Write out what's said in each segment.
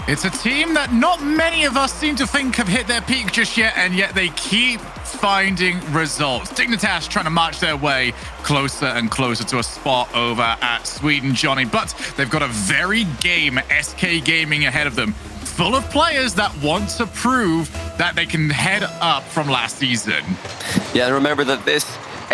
It's a team that not many of us seem to think have hit their peak just yet, and yet they keep finding results. Dignitas trying to march their way closer and closer to a spot over at Sweden, Johnny, but they've got a very game SK Gaming ahead of them, full of players that want to prove that they can head up from last season. Yeah, and remember that this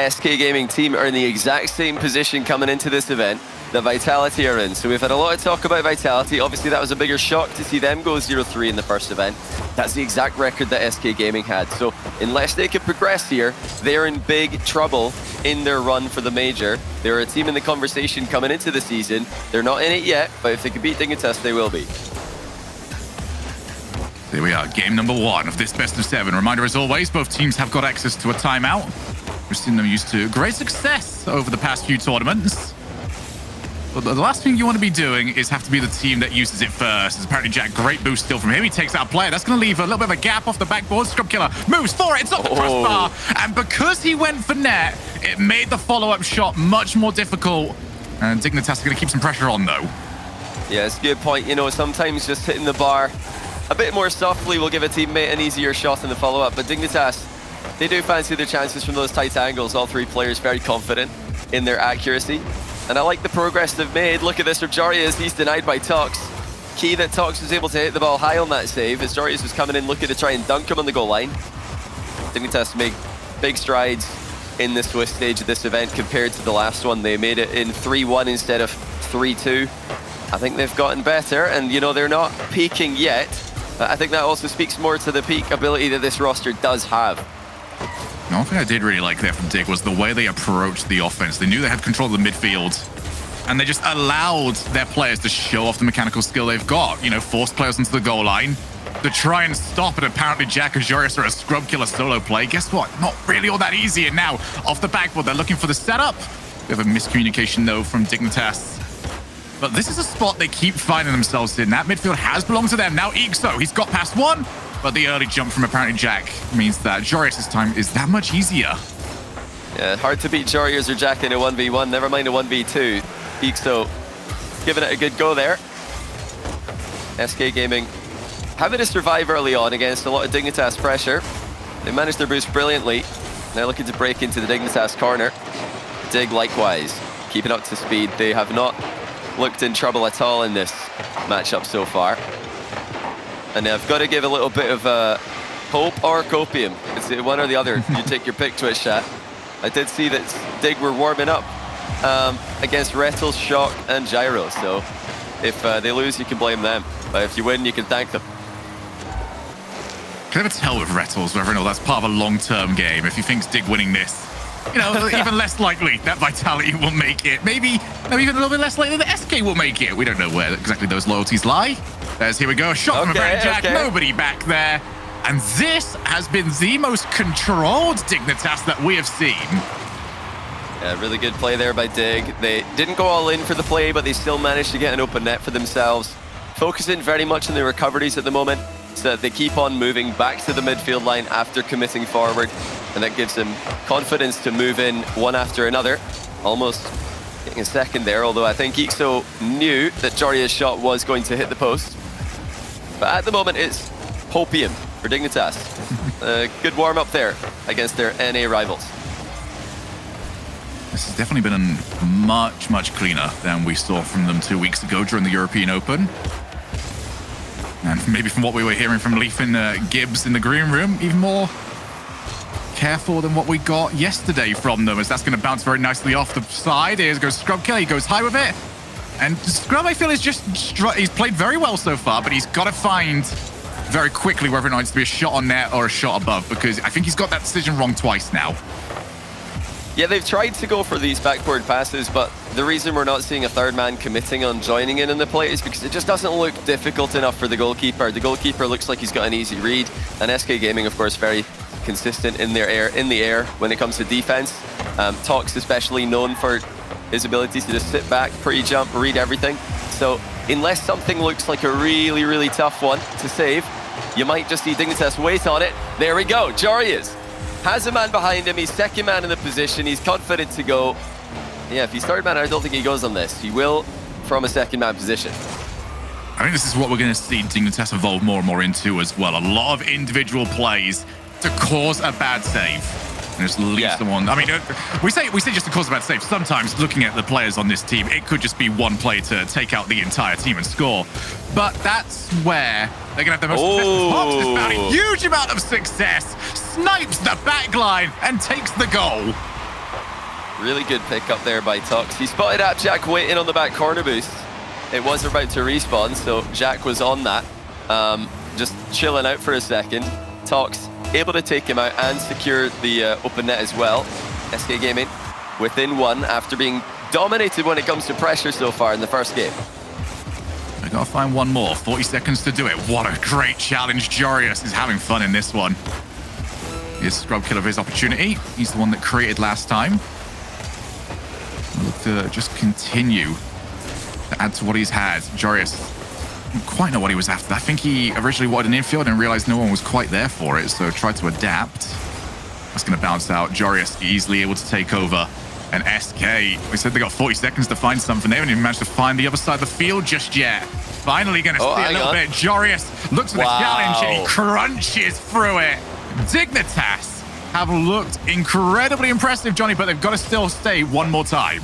SK Gaming team are in the exact same position coming into this event that Vitality are in. So we've had a lot of talk about Vitality. Obviously, that was a bigger shock to see them go 0-3 in the first event. That's the exact record that SK Gaming had. So unless they can progress here, they're in big trouble in their run for the major. They're a team in the conversation coming into the season. They're not in it yet, but if they can beat Dignitas, they will be. Here we are, game number 1 of this best of 7. Reminder as always, both teams have got access to a timeout. We've seen them used to great success over the past few tournaments. But the last thing you want to be doing is have to be the team that uses it first. As apparently Jack, great boost still from him. He takes out a player. That's going to leave a little bit of a gap off the backboard. Scrub Killer moves for it. It's off the crossbar. And because he went for net, it made the follow-up shot much more difficult. And Dignitas are going to keep some pressure on, though. Yeah, it's a good point. You know, sometimes just hitting the bar a bit more softly will give a teammate an easier shot in the follow-up. But Dignitas, they do fancy their chances from those tight angles. All three players very confident in their accuracy. And I like the progress they've made. Look at this from Jarius. He's denied by Tox. Key that Tox was able to hit the ball high on that save as Jarius was coming in looking to try and dunk him on the goal line. Dignitas make big strides in this Swiss stage of this event compared to the last one. They made it in 3-1 instead of 3-2. I think they've gotten better, and you know, they're not peaking yet. But I think that also speaks more to the peak ability that this roster does have. One thing I did really like there from Dig was the way they approached the offense. They knew they had control of the midfield, and they just allowed their players to show off the mechanical skill they've got. You know, force players into the goal line to try and stop it. Apparently, Jack and Jarius are a Scrub Killer solo play. Guess what? Not really all that easy. And now, off the backboard, they're looking for the setup. We have a miscommunication, though, from Dignitas. But this is a spot they keep finding themselves in. That midfield has belonged to them. Now, Ixo, he's got past one. But the early jump from apparently Jack means that Jarius' time is that much easier. Yeah, hard to beat Jarius or Jack in a 1v1, never mind a 1v2. Ixo giving it a good go there. SK Gaming having to survive early on against a lot of Dignitas pressure. They managed their boost brilliantly. Now looking to break into the Dignitas corner. Dig likewise, keeping up to speed. They have not looked in trouble at all in this matchup so far. And I've got to give a little bit of hope or copium. It's one or the other. You take your pick, Twitch chat. I did see that Dig were warming up against Rettles, Shock, and Gyro. So if they lose, you can blame them. But if you win, you can thank them. Can never tell with Rettles whether or not that's part of a long-term game. If he thinks Dig winning this, you know, even less likely that Vitality will make it. Maybe even a little bit less likely that SK will make it. We don't know where exactly those loyalties lie. Here we go, a shot from Brandon Jack, nobody back there. And this has been the most controlled Dignitas that we have seen. Yeah, really good play there by Dig. They didn't go all in for the play, but they still managed to get an open net for themselves. Focusing very much on the recoveries at the moment, so that they keep on moving back to the midfield line after committing forward. And that gives them confidence to move in one after another. Almost getting a second there, although I think Ixo knew that Jarius' shot was going to hit the post. But at the moment, it's hopium for Dignitas. Good warm-up there against their NA rivals. This has definitely been much, much cleaner than we saw from them 2 weeks ago during the European Open. And maybe from what we were hearing from Leaf and Gibbs in the green room, even more careful than what we got yesterday from them, as that's going to bounce very nicely off the side. Here goes Scrub Killer, he goes high with it. And Scrub, I feel, is just, he's played very well so far, but he's got to find very quickly whether or not it's to be a shot on net or a shot above, because I think he's got that decision wrong twice now. Yeah, they've tried to go for these backboard passes, but the reason we're not seeing a third man committing on joining in the play is because it just doesn't look difficult enough for the goalkeeper. The goalkeeper looks like he's got an easy read, and SK Gaming, of course, very consistent in the air when it comes to defense. Tox especially known for his ability to just sit back, pre-jump, read everything. So unless something looks like a really, really tough one to save, you might just see Dignitas wait on it. There we go, Jarius has a man behind him, he's second man in the position, he's confident to go. Yeah, if he's third man, I don't think he goes on this. He will from a second man position. I think this is what we're going to see Dignitas evolve more and more into as well. A lot of individual plays to cause a bad save. And just leave someone. I mean, we say just to cause a bad save. Sometimes looking at the players on this team, it could just be one play to take out the entire team and score. But that's where they're going to have the most success. Hobbs has found a huge amount of success, snipes the back line, and takes the goal. Really good pick up there by Tux. He spotted up Jack waiting on the back corner boost. It was about to respawn, so Jack was on that. Just chilling out for a second. Tux able to take him out and secure the open net as well. SK Gaming within one after being dominated when it comes to pressure so far in the first game. I gotta find one more. 40 seconds to do it. What a great challenge. Jorius is having fun in this one. Here's Scrub Kill of his opportunity. He's the one that created last time. Look to just continue to add to what he's had. Jorius didn't quite know what he was after. I think he originally wanted an infield and realized no one was quite there for it, so tried to adapt. That's going to bounce out. Jorius easily able to take over. And SK, we said they got 40 seconds to find something. They haven't even managed to find the other side of the field just yet. Finally going to see a little bit. Jorius looks for the challenge and he crunches through it. Dignitas have looked incredibly impressive, Johnny, but they've got to still stay one more time.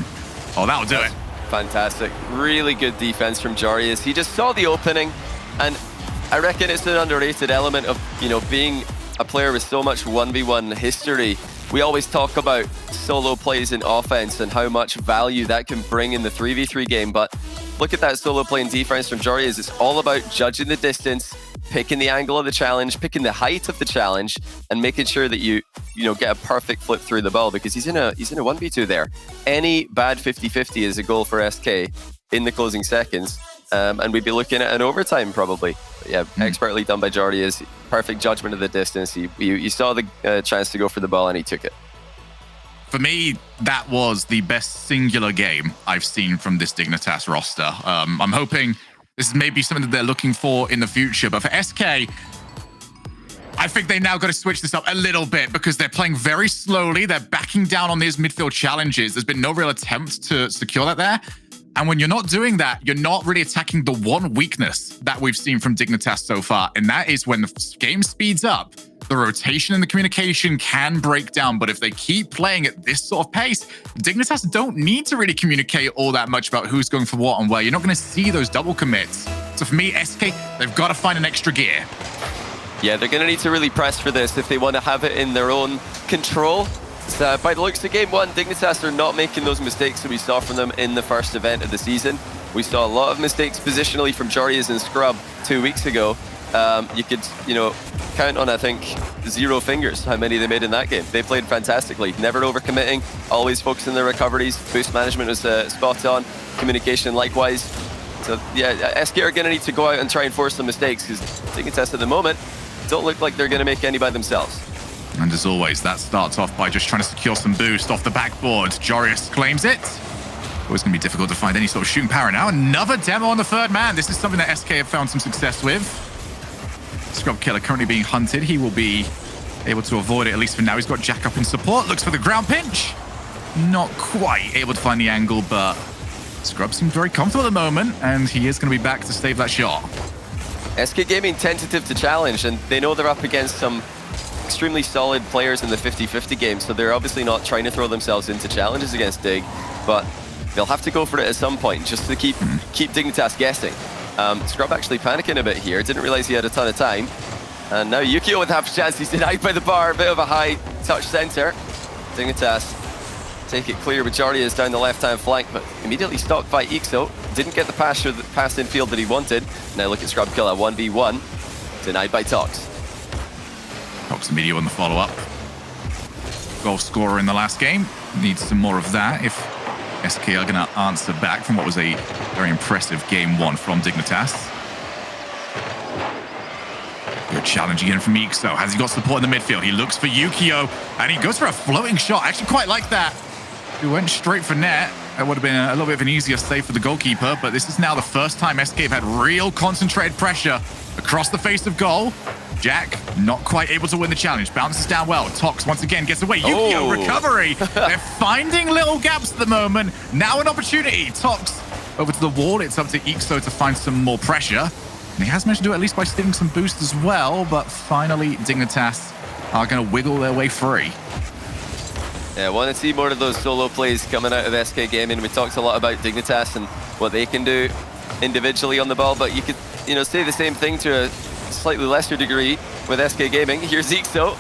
Oh, that'll do it. Fantastic. Really good defense from Jorius. He just saw the opening, and I reckon it's an underrated element of, you know, being a player with so much 1v1 history. We always talk about solo plays in offense and how much value that can bring in the 3v3 game, but look at that solo play in defense from Jorius. It's all about judging the distance, picking the angle of the challenge, picking the height of the challenge, and making sure that you get a perfect flip through the ball, because he's in a 1v2 there. Any bad 50-50 is a goal for SK in the closing seconds, and we'd be looking at an overtime probably. But yeah, expertly done by Jorius. Perfect judgment of the distance. You saw the chance to go for the ball and he took it. For me, that was the best singular game I've seen from this Dignitas roster. I'm hoping this is maybe something that they're looking for in the future. But for SK, I think they now got to switch this up a little bit because they're playing very slowly. They're backing down on these midfield challenges. There's been no real attempt to secure that there. And when you're not doing that, you're not really attacking the one weakness that we've seen from Dignitas so far. And that is when the game speeds up, the rotation and the communication can break down. But if they keep playing at this sort of pace, Dignitas don't need to really communicate all that much about who's going for what and where. You're not going to see those double commits. So for me, SK, they've got to find an extra gear. Yeah, they're going to need to really press for this if they want to have it in their own control. By the looks of game one, Dignitas are not making those mistakes that we saw from them in the first event of the season. We saw a lot of mistakes positionally from Jorius and Scrub 2 weeks ago. You could, count on, I think, 0 fingers how many they made in that game. They played fantastically, never overcommitting, always focusing on their recoveries. Boost management was spot on, communication likewise. So yeah, SK are going to need to go out and try and force some mistakes because Dignitas at the moment don't look like they're going to make any by themselves. And as always, that starts off by just trying to secure some boost off the backboard. Jorius claims it. Always going to be difficult to find any sort of shooting power now. Another demo on the third man. This is something that SK have found some success with. Scrub Killer currently being hunted. He will be able to avoid it, at least for now. He's got Jack up in support. Looks for the ground pinch. Not quite able to find the angle, but Scrub seems very comfortable at the moment, and he is going to be back to save that shot. SK Gaming tentative to challenge, and they know they're up against some extremely solid players in the 50-50 game, so they're obviously not trying to throw themselves into challenges against Dig, but they'll have to go for it at some point just to keep Dignitas guessing. Scrub actually panicking a bit here, didn't realize he had a ton of time, and now Yukio with half a chance. He's denied by the bar, a bit of a high touch center. Dignitas take it clear with Jorius down the left-hand flank, but immediately stopped by Ixo. Didn't get the pass in field that he wanted. Now look at Scrub Killer, 1v1, denied by Tox. Tox immediately on the follow-up. Goal scorer in the last game. Needs some more of that if SK are going to answer back from what was a very impressive game one from Dignitas. Good challenge again from Ixo. Has he got support in the midfield? He looks for Yukio, and he goes for a floating shot. I actually quite like that. He went straight for net. That would have been a little bit of an easier save for the goalkeeper, but this is now the first time SK have had real concentrated pressure across the face of goal. Jack not quite able to win the challenge. Bounces down well. Tox once again gets away. Yukio recovery. They're finding little gaps at the moment. Now an opportunity. Tox over to the wall. It's up to Ixo to find some more pressure. And he has managed to do it at least by stealing some boost as well, but finally Dignitas are going to wiggle their way free. Yeah, I want to see more of those solo plays coming out of SK Gaming. We talked a lot about Dignitas and what they can do individually on the ball, but you could, say the same thing to a slightly lesser degree with SK Gaming. Here's Ixo,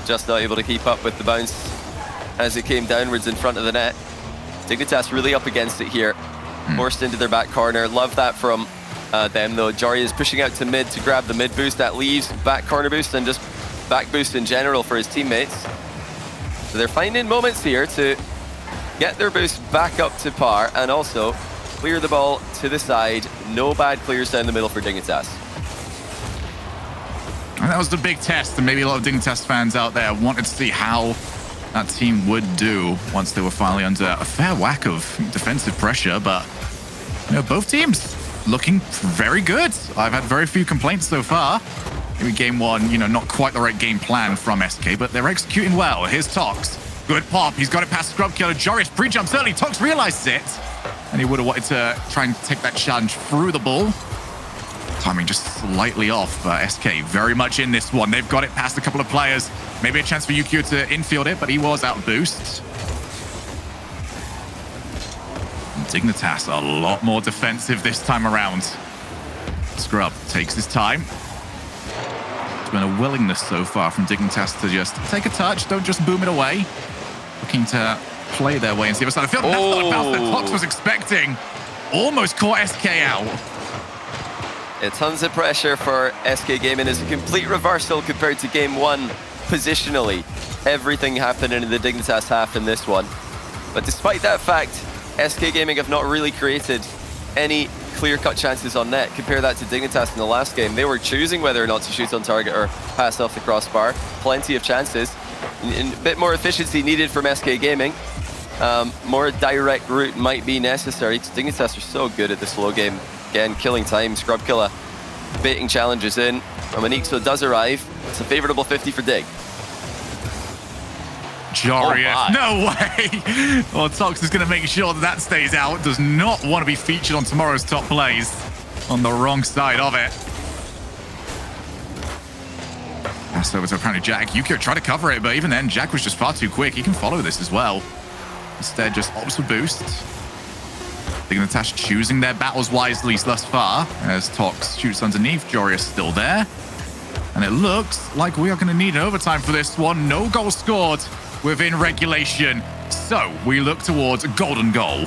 just not able to keep up with the bounce as it came downwards in front of the net. Dignitas really up against it here, forced into their back corner. Love that from them though. Jari is pushing out to mid to grab the mid boost. That leaves back corner boost and just back boost in general for his teammates. So they're finding moments here to get their boost back up to par and also clear the ball to the side. No bad clears down the middle for Dignitas. And that was the big test, and maybe a lot of Dignitas fans out there wanted to see how that team would do once they were finally under a fair whack of defensive pressure. But both teams looking very good. I've had very few complaints so far. Maybe game one, not quite the right game plan from SK, but they're executing well. Here's Tox. Good pop. He's got it past Scrub Killer. Joris pre-jumps early. Tox realizes it, and he would have wanted to try and take that challenge through the ball. Timing just slightly off, but SK very much in this one. They've got it past a couple of players. Maybe a chance for Yukio to infield it, but he was out boost. Dignitas a lot more defensive this time around. Scrub takes his time. There's been a willingness so far from Dignitas to just take a touch, don't just boom it away. Looking to play their way into the other side of the field. That's not a bounce that Tox was expecting. Almost caught SK out. Tons of pressure for SK Gaming. Is a complete reversal compared to game one positionally. Everything happening in the Dignitas half in this one. But despite that fact, SK Gaming have not really created any clear-cut chances on net. Compare that to Dignitas in the last game. They were choosing whether or not to shoot on target or pass off the crossbar. Plenty of chances. A bit more efficiency needed from SK Gaming. More direct route might be necessary. Dignitas are so good at the slow game. Again, killing time. Scrub Killer baiting challenges in. And when Ixo does arrive, it's a favorable 50 for Dig. Jarius, no way! Well, Tox is going to make sure that stays out. Does not want to be featured on tomorrow's top plays. On the wrong side of it. Pass over to apparently Jack. Yukio tried to cover it, but even then, Jack was just far too quick. He can follow this as well. Instead, just opts for boost. Dignitas choosing their battles wisely thus far, as Tox shoots underneath. Jarius still there. And it looks like we are going to need an overtime for this one. No goal scored within regulation. So we look towards a golden goal.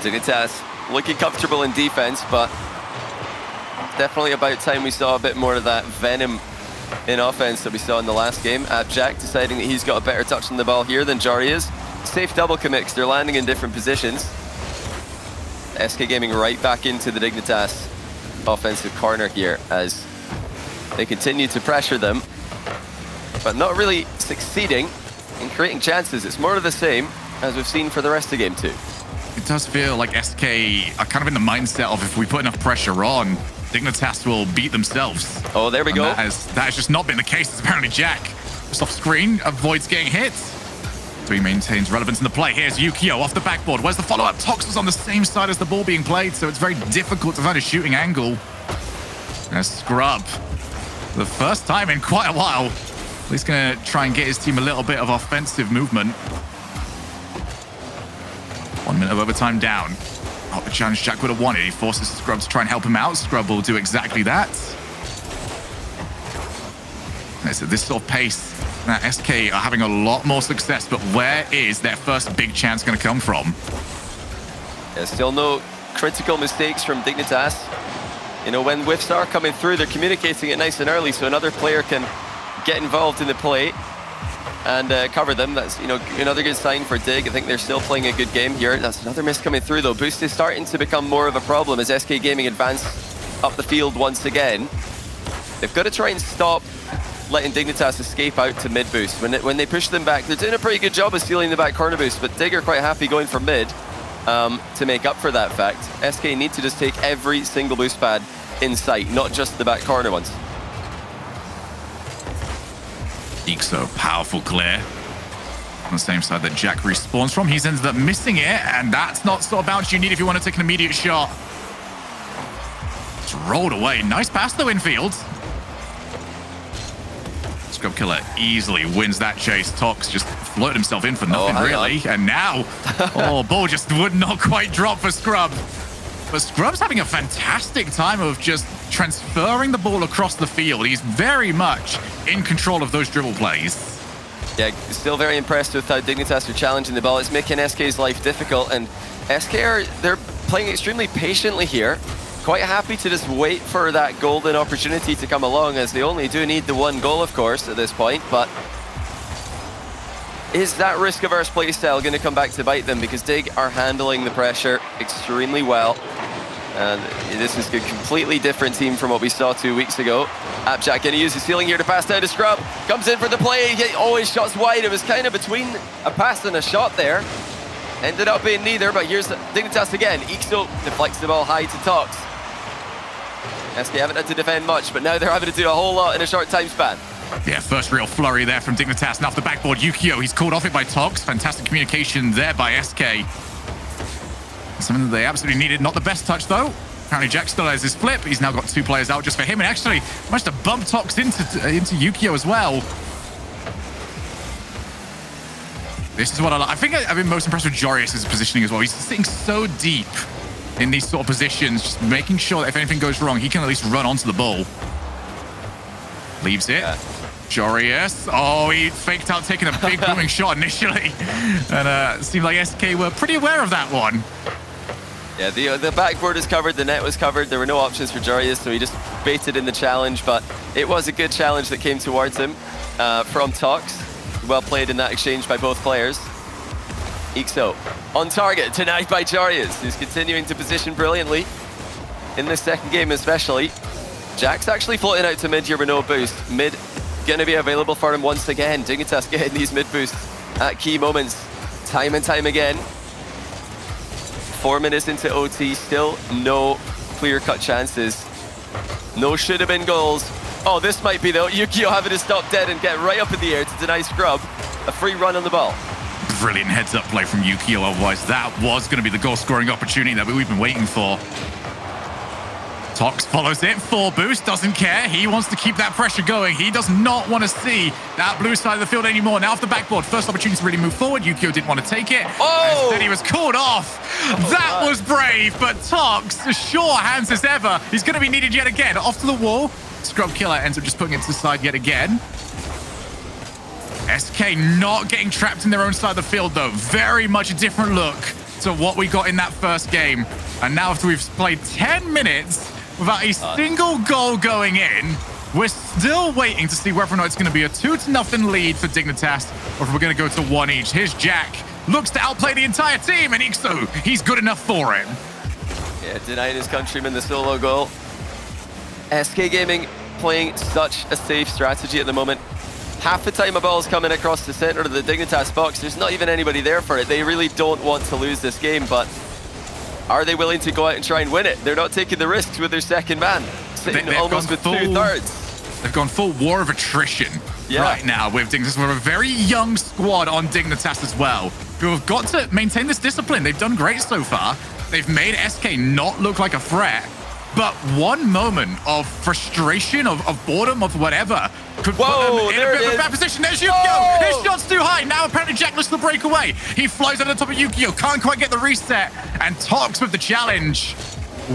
Dignitas looking comfortable in defense, but definitely about time we saw a bit more of that venom in offense that we saw in the last game. Jack deciding that he's got a better touch on the ball here than Jari is. Safe double commits. They're landing in different positions. SK Gaming right back into the Dignitas offensive corner here as they continue to pressure them, but not really succeeding in creating chances. It's more of the same as we've seen for the rest of game two. It does feel like SK are kind of in the mindset of if we put enough pressure on, Dignitas will beat themselves. Oh, there we go. That has just not been the case. It's apparently Jack just off screen, avoids getting hit. So he maintains relevance in the play. Here's Yukio off the backboard. Where's the follow-up? Tox was on the same side as the ball being played, so it's very difficult to find a shooting angle. There's Scrub. For the first time in quite a while. He's going to try and get his team a little bit of offensive movement. 1 minute of overtime down. Not the challenge Jack would have wanted. He forces Scrub to try and help him out. Scrub will do exactly that. And so this sort of pace, SK are having a lot more success, but where is their first big chance going to come from? Yeah, still no critical mistakes from Dignitas. When whiffs are coming through, they're communicating it nice and early so another player can get involved in the play and cover them. That's another good sign for Dig. I think they're still playing a good game here. That's another miss coming through though. Boost is starting to become more of a problem as SK Gaming advance up the field once again. They've got to try and stop letting Dignitas escape out to mid boost. When they push them back, they're doing a pretty good job of stealing the back corner boost, but Dig are quite happy going for mid to make up for that fact. SK need to just take every single boost pad in sight, not just the back corner ones. Ixo, powerful clear. On the same side that Jack respawns from. He's ended up missing it, and that's not sort of bounce you need if you want to take an immediate shot. It's rolled away. Nice pass though infield. Scrub Killer easily wins that chase. Tox just floated himself in for nothing, really. And now, ball just would not quite drop for Scrub. But Scrub's having a fantastic time of just transferring the ball across the field. He's very much in control of those dribble plays. Yeah, still very impressed with how Dignitas are challenging the ball. It's making SK's life difficult, and SK they're playing extremely patiently here. Quite happy to just wait for that golden opportunity to come along, as they only do need the one goal, of course, at this point. But is that risk-averse playstyle going to come back to bite them? Because Dig are handling the pressure extremely well. And this is a completely different team from what we saw 2 weeks ago. Appjack going to use his ceiling here to pass down to Scrub. Comes in for the play. He always shots wide. It was kind of between a pass and a shot there. Ended up being neither, but here's Dignitas again. Ixo deflects the ball high to Tox. SK haven't had to defend much, but now they're having to do a whole lot in a short time span. Yeah, first real flurry there from Dignitas. And off the backboard, Yukio, he's called off it by Tox. Fantastic communication there by SK. Something that they absolutely needed. Not the best touch, though. Apparently, Jack still has his flip. He's now got 2 players out just for him, and actually managed to bump Tox into Yukio as well. This is what I like. I think I've been most impressed with Jorius' positioning as well. He's sitting so deep in these sort of positions, just making sure that if anything goes wrong, he can at least run onto the ball. Leaves it. Yeah. Jorius. Oh, he faked out taking a big booming shot initially. And it seemed like SK were pretty aware of that one. Yeah, the backboard is covered, the net was covered. There were no options for Jorius, so he just baited in the challenge. But it was a good challenge that came towards him from Tox. Well played in that exchange by both players. Ixo on target, denied by Jorius, who's continuing to position brilliantly in this second game especially. Jack's actually floating out to mid here with no boost. Mid going to be available for him once again. Dignitas getting these mid boosts at key moments, time and time again. 4 minutes into OT, still no clear-cut chances. No should have been goals. Oh, this might be though. Yukio having to stop dead and get right up in the air to deny Scrub a free run on the ball. Brilliant heads-up play from Yukio, otherwise that was going to be the goal-scoring opportunity that we've been waiting for. Tox follows it, 4 boost, doesn't care. He wants to keep that pressure going. He does not want to see that blue side of the field anymore. Now off the backboard, first opportunity to really move forward. Yukio didn't want to take it. Oh! Instead he was called off. That was brave, but Tox, as sure hands as ever. He's going to be needed yet again. Off to the wall. Scrub Killer ends up just putting it to the side yet again. SK not getting trapped in their own side of the field, though. Very much a different look to what we got in that first game. And now after we've played 10 minutes without a single goal going in, we're still waiting to see whether or not it's going to be a 2-0 lead for Dignitas, or if we're going to go to 1 each. Here's Jack. Looks to outplay the entire team, and Ixo, he's good enough for it. Yeah, denying his countryman the solo goal. SK Gaming playing such a safe strategy at the moment. Half the time a ball's coming across the center of the Dignitas box, there's not even anybody there for it. They really don't want to lose this game, but are they willing to go out and try and win it? They're not taking the risks with their second man, sitting almost with 2/3. They've gone full war of attrition right now with Dignitas. We're a very young squad on Dignitas as well, who have got to maintain this discipline. They've done great so far. They've made SK not look like a threat. But one moment of frustration, of boredom, of whatever, could put them in a bit of a bad position. There's Yukio. His shot's too high. Now apparently Jack looks to break away. He flies over the top of Yukio. Can't quite get the reset. And Tox with the challenge.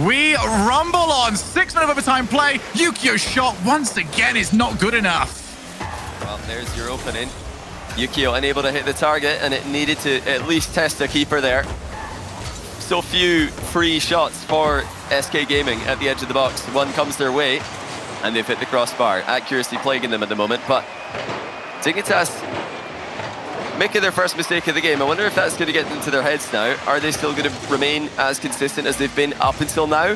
We rumble on. 6-minute overtime play. Yukio's shot once again is not good enough. Well, there's your opening. Yukio unable to hit the target, and it needed to at least test the keeper there. So few free shots for SK Gaming at the edge of the box. One comes their way, and they've hit the crossbar. Accuracy plaguing them at the moment, but Dignitas making their first mistake of the game. I wonder if that's going to get into their heads now. Are they still going to remain as consistent as they've been up until now?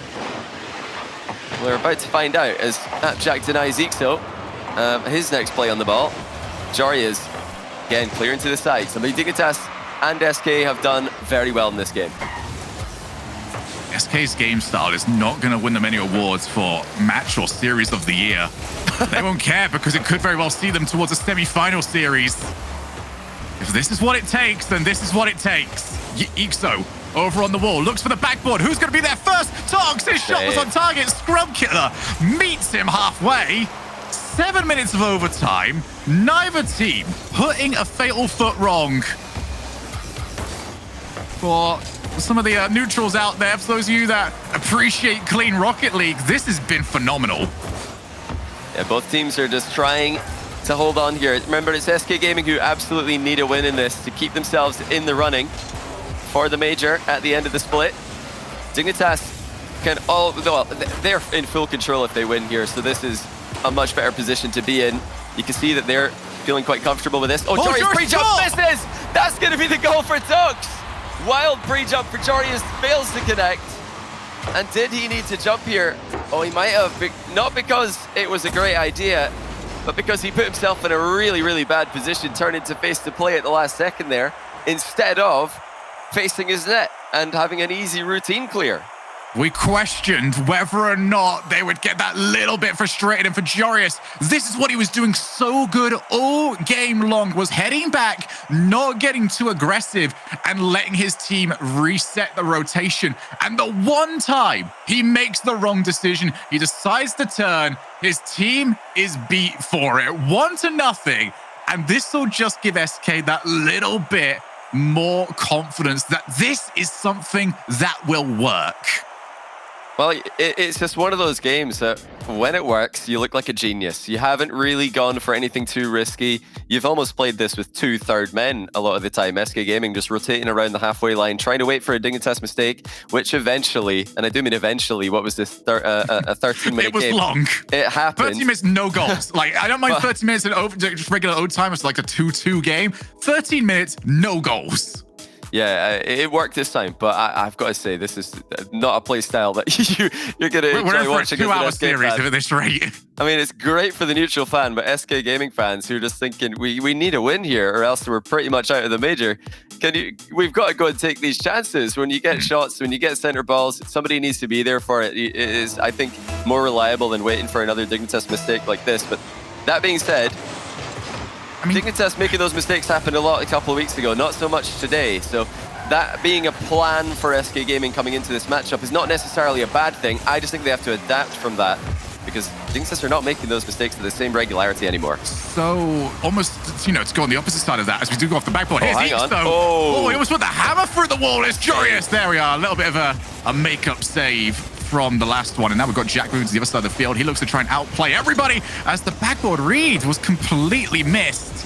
We're about to find out as Jack denies Ixo. His next play on the ball. Jari is, again, clearing to the side. Somebody Dignitas and SK have done very well in this game. SK's game style is not going to win them any awards for match or series of the year. They won't care because it could very well see them towards a semi-final series. If this is what it takes, then this is what it takes. Ixo over on the wall, looks for the backboard. Who's going to be there first? Tox, his shot was on target. Scrub Killer meets him halfway. 7 minutes of overtime. Neither team putting a fatal foot wrong. For some of the neutrals out there, for those of you that appreciate clean Rocket League, this has been phenomenal. Yeah, both teams are just trying to hold on here. Remember, it's SK Gaming who absolutely need a win in this to keep themselves in the running for the major at the end of the split. Dignitas can well, they're in full control if they win here, so this is a much better position to be in. You can see that they're feeling quite comfortable with this. Oh, Jorius pre-jump misses! That's going to be the goal for Tux! Wild pre-jump for Jorius, fails to connect. And did he need to jump here? Oh, he might have, not because it was a great idea, but because he put himself in a really, really bad position, turning to face the play at the last second there, instead of facing his net and having an easy routine clear. We questioned whether or not they would get that little bit frustrated. And for Jorius, this is what he was doing so good all game long, was heading back, not getting too aggressive, and letting his team reset the rotation. And the one time he makes the wrong decision, he decides to turn, his team is beat for it, 1-0. And this will just give SK that little bit more confidence that this is something that will work. Well, it's just one of those games that when it works, you look like a genius. You haven't really gone for anything too risky. You've almost played this with 2 third men a lot of the time. SK Gaming just rotating around the halfway line, trying to wait for a Dignitas mistake, which eventually, and I do mean eventually, what was this, a 13-minute game? It was long. It happened. 30 minutes, no goals. Like, I don't mind 30 minutes in just regular overtime. It's like a 2-2 game. 13 minutes, no goals. Yeah, it worked this time, but I've got to say, this is not a play style that you're going to enjoy watching. We're in for a 2-hour series at this rate. I mean, it's great for the neutral fan, but SK Gaming fans who are just thinking, we need a win here, or else we're pretty much out of the major. We've got to go and take these chances. When you get shots, when you get center balls, somebody needs to be there for it. It is, I think, more reliable than waiting for another Dignitas mistake like this. But that being said, Dignitas making those mistakes happened a couple of weeks ago, not so much today. So that being a plan for SK Gaming coming into this matchup is not necessarily a bad thing. I just think they have to adapt from that, because Dignitas are not making those mistakes with the same regularity anymore. So almost, to go on the opposite side of that, as we do go off the backboard. Here's hang on. Ixo. Oh, he almost put the hammer through the wall. It's Jorius. There we are. A little bit of a makeup save from the last one. And now we've got Jack moving to the other side of the field. He looks to try and outplay everybody as the backboard read was completely missed.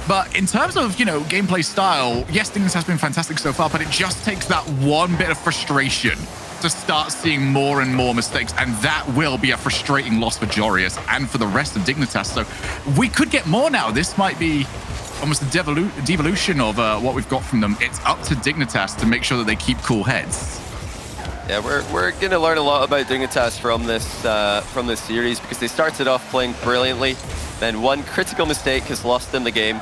But in terms of, gameplay style, yes, Dignitas has been fantastic so far, but it just takes that one bit of frustration to start seeing more and more mistakes, and that will be a frustrating loss for Jorius and for the rest of Dignitas. So we could get more now. This might be almost a devolution of what we've got from them. It's up to Dignitas to make sure that they keep cool heads. Yeah, we're going to learn a lot about Dignitas from this series, because they started off playing brilliantly. Then one critical mistake has lost them the game.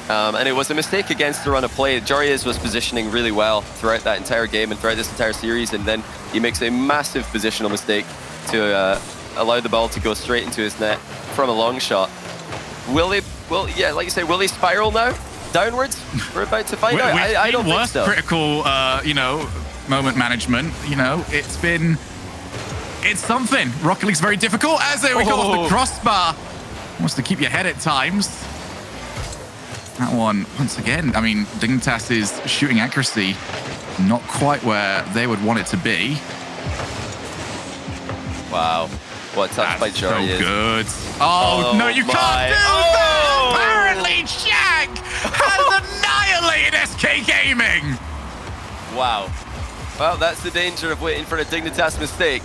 And it was a mistake against the run of play. Jorius was positioning really well throughout that entire game and throughout this entire series, and then he makes a massive positional mistake to allow the ball to go straight into his net from a long shot. Yeah, like you say, will he spiral now? Downwards? We're about to find out. I don't think so. Critical, moment management, it's something. Rocket League's very difficult, as we go off the crossbar. Wants to keep your head at times. That one, once again, Dignitas' shooting accuracy not quite where they would want it to be. Wow. What a touch by Jorius. So good. Oh, no, you can't do that! Apparently, Jack has annihilated SK Gaming! Wow. Well, that's the danger of waiting for a Dignitas mistake.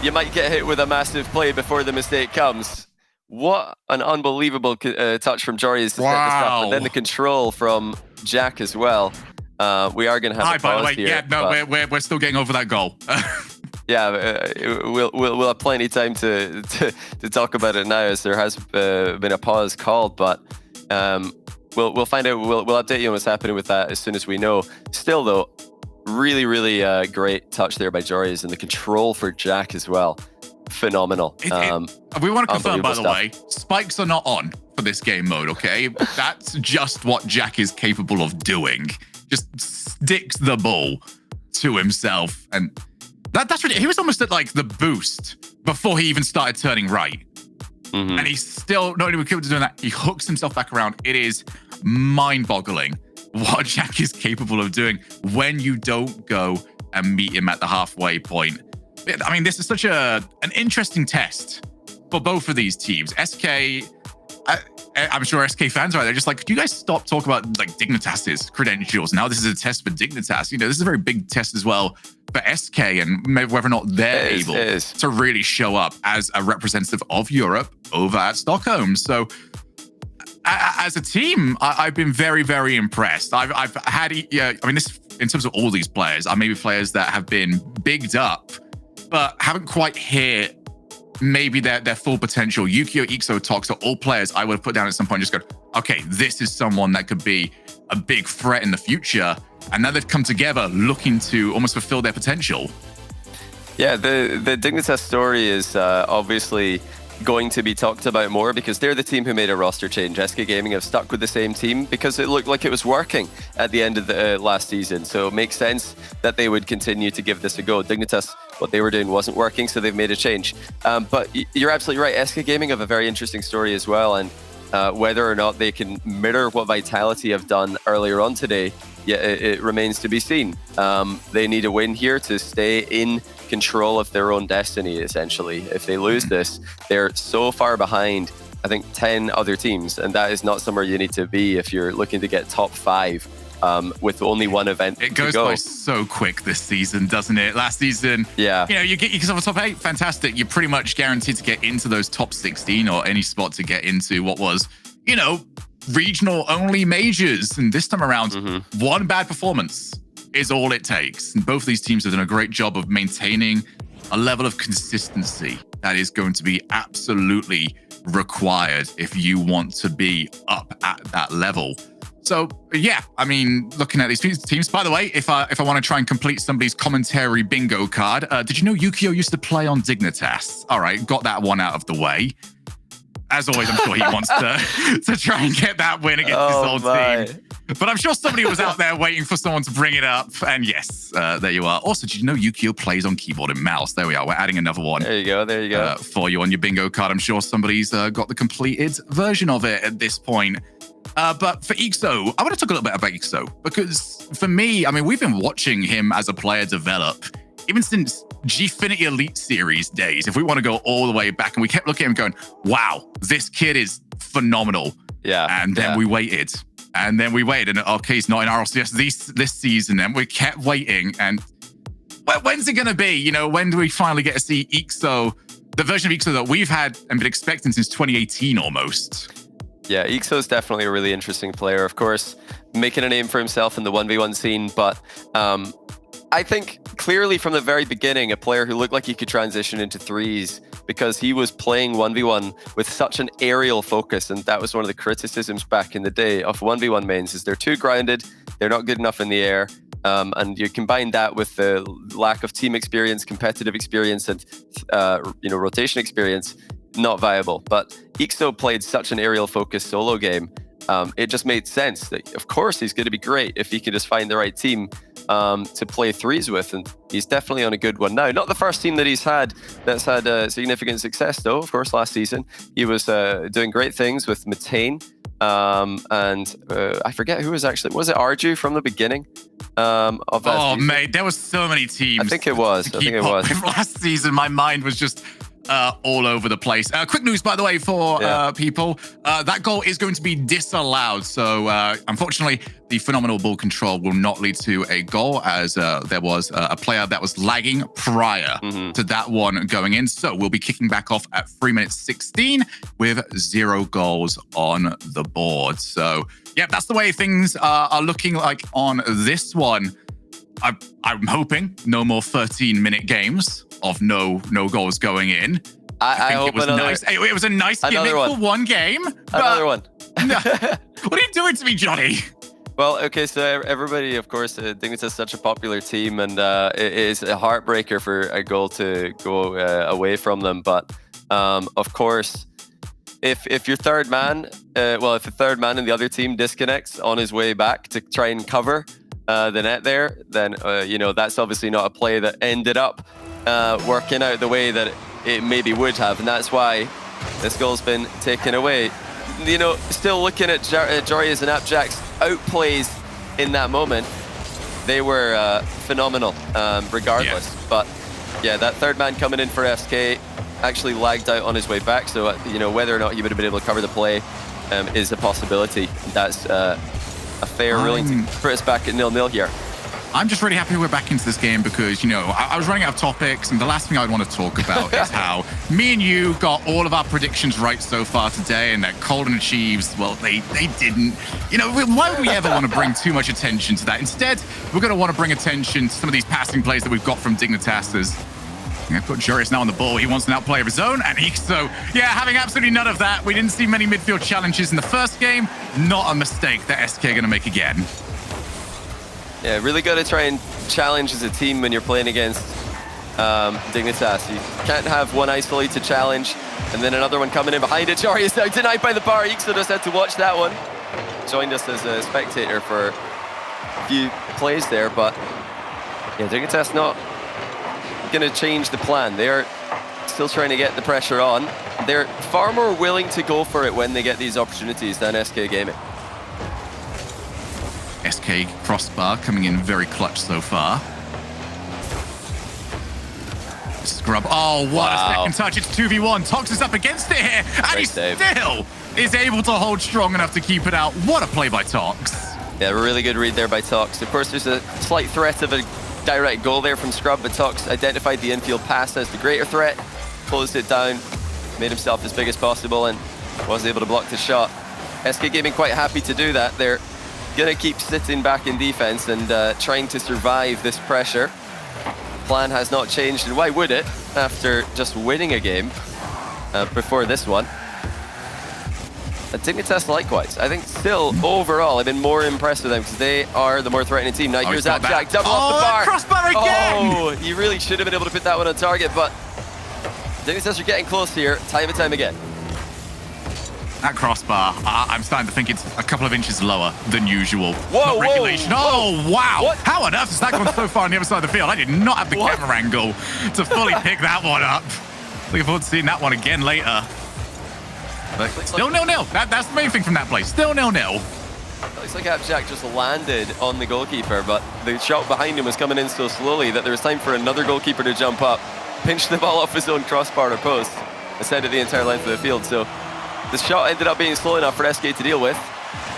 You might get hit with a massive play before the mistake comes. What an unbelievable touch from Jorius to set this up, and then the control from Jack as well. We are going to have a pause here. Yeah, no, we're still getting over that goal. Yeah, we'll have plenty of time to talk about it now, as there has been a pause called, but we'll find out. We'll update you on what's happening with that as soon as we know. Still, though, really great touch there by Jorius, and the control for Jack as well. phenomenal. We want to confirm, by the stuff. way, spikes are not on for this game mode, okay? That's just what Jack is capable of doing. Just sticks the ball to himself. And that's really, he was almost at like the boost before he even started turning right. And he's still not even capable of doing that. He hooks himself back around. It is mind-boggling what Jack is capable of doing when you don't go and meet him at the halfway point. I mean, this is such an interesting test for both of these teams. SK, I'm sure SK fans are out there just like, could you guys stop talking about like Dignitas's credentials? Now this is a test for Dignitas. You know, this is a very big test as well for SK and whether or not they're able to really show up as a representative of Europe over at Stockholm. So as a team, I've been very, very impressed. I've had, I mean, this in terms of all these players, are maybe players that have been bigged up, but haven't quite hit maybe their full potential. Yukio, Ixo, Tox are all players I would have put down at some point and just go, okay, this is someone that could be a big threat in the future. And now they've come together looking to almost fulfill their potential. Yeah, the Dignitas story is obviously going to be talked about more because they're the team who made a roster change. SK Gaming have stuck with the same team because it looked like it was working at the end of the last season. So it makes sense that they would continue to give this a go. Dignitas, what they were doing wasn't working, so they've made a change. But you're absolutely right. SK Gaming have a very interesting story as well. And whether or not they can mirror what Vitality have done earlier on today, yeah, it remains to be seen. They need a win here to stay in control of their own destiny, essentially. If they lose this, they're so far behind, I think, 10 other teams, and that is not somewhere you need to be if you're looking to get top 5 with only one event to go. It goes by so quick this season, doesn't it? Last season, yeah, you know, you get yourself a top 8, fantastic. You're pretty much guaranteed to get into those top 16 or any spot to get into what was, you know, regional only majors. And this time around, one bad performance is all it takes. And both of these teams have done a great job of maintaining a level of consistency that is going to be absolutely required if you want to be up at that level. So yeah, I mean, looking at these teams, by the way, if I want to try and complete somebody's commentary bingo card, did you know Yukio used to play on Dignitas? All right, got that one out of the way. As always, I'm sure he wants to try and get that win against his old team. But I'm sure somebody was out there waiting for someone to bring it up. And yes, there you are. Also, did you know Yukio plays on keyboard and mouse? There we are. We're adding another one. There you go. There you go. For you on your bingo card. I'm sure somebody's got the completed version of it at this point. But for Ixo, I want to talk a little bit about Ixo because for me, I mean, we've been watching him as a player develop even since Gfinity Elite Series days, if we want to go all the way back. And we kept looking at him going, wow, this kid is phenomenal. Yeah. And then we waited. And then we waited. And okay, he's not in RLCS this season. And we kept waiting. And when's it going to be? You know, when do we finally get to see Ixo, the version of Ixo that we've had and been expecting since 2018 almost? Yeah, Ixo is definitely a really interesting player. Of course, making a name for himself in the 1v1 scene. But I think clearly from the very beginning, a player who looked like he could transition into threes because he was playing 1v1 with such an aerial focus. And that was one of the criticisms back in the day of 1v1 mains is they're too grounded, they're not good enough in the air. And you combine that with the lack of team experience, competitive experience, and rotation experience, not viable. But Ixo played such an aerial focused solo game. It just made sense that, of course, he's going to be great if he can just find the right team to play threes with, and he's definitely on a good one now. Not the first team that he's had that's had significant success, though. Of course, last season he was doing great things with Matane, and I forget who was it Arju from the beginning of that season? Mate, there was so many teams. I think it was. Last season, my mind was just all over the place. Quick news, by the way, for people. That goal is going to be disallowed. So, unfortunately, the phenomenal ball control will not lead to a goal as there was a player that was lagging prior to that one going in. So, we'll be kicking back off at 3 minutes 16 with 0 goals on the board. So, yeah, that's the way things are looking like on this one. I'm hoping no more 13-minute games of no goals going in. I hope it was nice. It was a nice gimmick for one game. Another one. What are you doing to me, Johnny? Well, okay, so everybody, of course, Dignitas is such a popular team, and it is a heartbreaker for a goal to go away from them. But of course, if your third man, if the third man in the other team disconnects on his way back to try and cover the net there, then that's obviously not a play that ended up working out the way that it maybe would have, and that's why this goal's been taken away. Still looking at Joria's and Appjack's outplays in that moment, they were phenomenal regardless. Yeah. But yeah, that third man coming in for SK actually lagged out on his way back, so whether or not he would have been able to cover the play is a possibility. That's a fair ruling to put us back at 0-0 here. I'm just really happy we're back into this game because, I was running out of topics, and the last thing I'd want to talk about is how me and you got all of our predictions right so far today, and that Colden Achieves, well, they didn't. Why would we ever want to bring too much attention to that? Instead, we're going to want to bring attention to some of these passing plays that we've got from Dignitas. I've got Jurius now on the ball. He wants an outplay of his own, and having absolutely none of that. We didn't see many midfield challenges in the first game. Not a mistake that SK are going to make again. Yeah, really got to try and challenge as a team when you're playing against Dignitas. You can't have one isolated challenge and then another one coming in behind it. Jari is now denied by the bar. Ixo just had to watch that one. Joined us as a spectator for a few plays there, but yeah, Dignitas not going to change the plan. They're still trying to get the pressure on. They're far more willing to go for it when they get these opportunities than SK Gaming. SK crossbar coming in very clutch so far. Scrub. Oh, what a second touch. It's 2v1. Tox is up against it here, and he still is able to hold strong enough to keep it out. What a play by Tox. Yeah, really good read there by Tox. Of course, there's a slight threat of a direct goal there from Scrub, but Tox identified the infield pass as the greater threat, closed it down, made himself as big as possible, and was able to block the shot. SK Gaming quite happy to do that. They're going to keep sitting back in defense and trying to survive this pressure. Plan has not changed, and why would it after just winning a game before this one? Dignitas likewise. I think still overall I've been more impressed with them because they are the more threatening team. Now here's Appjack, double off the bar. Crossbar again! Oh, he really should have been able to put that one on target, but Dignitas are getting close here time and time again. That crossbar, I'm starting to think it's a couple of inches lower than usual. Whoa, regulation. Whoa. Oh, wow. What? How on earth has that gone so far on the other side of the field? I did not have the camera angle to fully pick that one up. Looking forward to seeing that one again later. But still 0-0. That's the main thing from that play. Still 0-0. Looks like Appjack just landed on the goalkeeper, but the shot behind him was coming in so slowly that there was time for another goalkeeper to jump up, pinch the ball off his own crossbar or post, and send it the entire length of the field. So the shot ended up being slow enough for SK to deal with.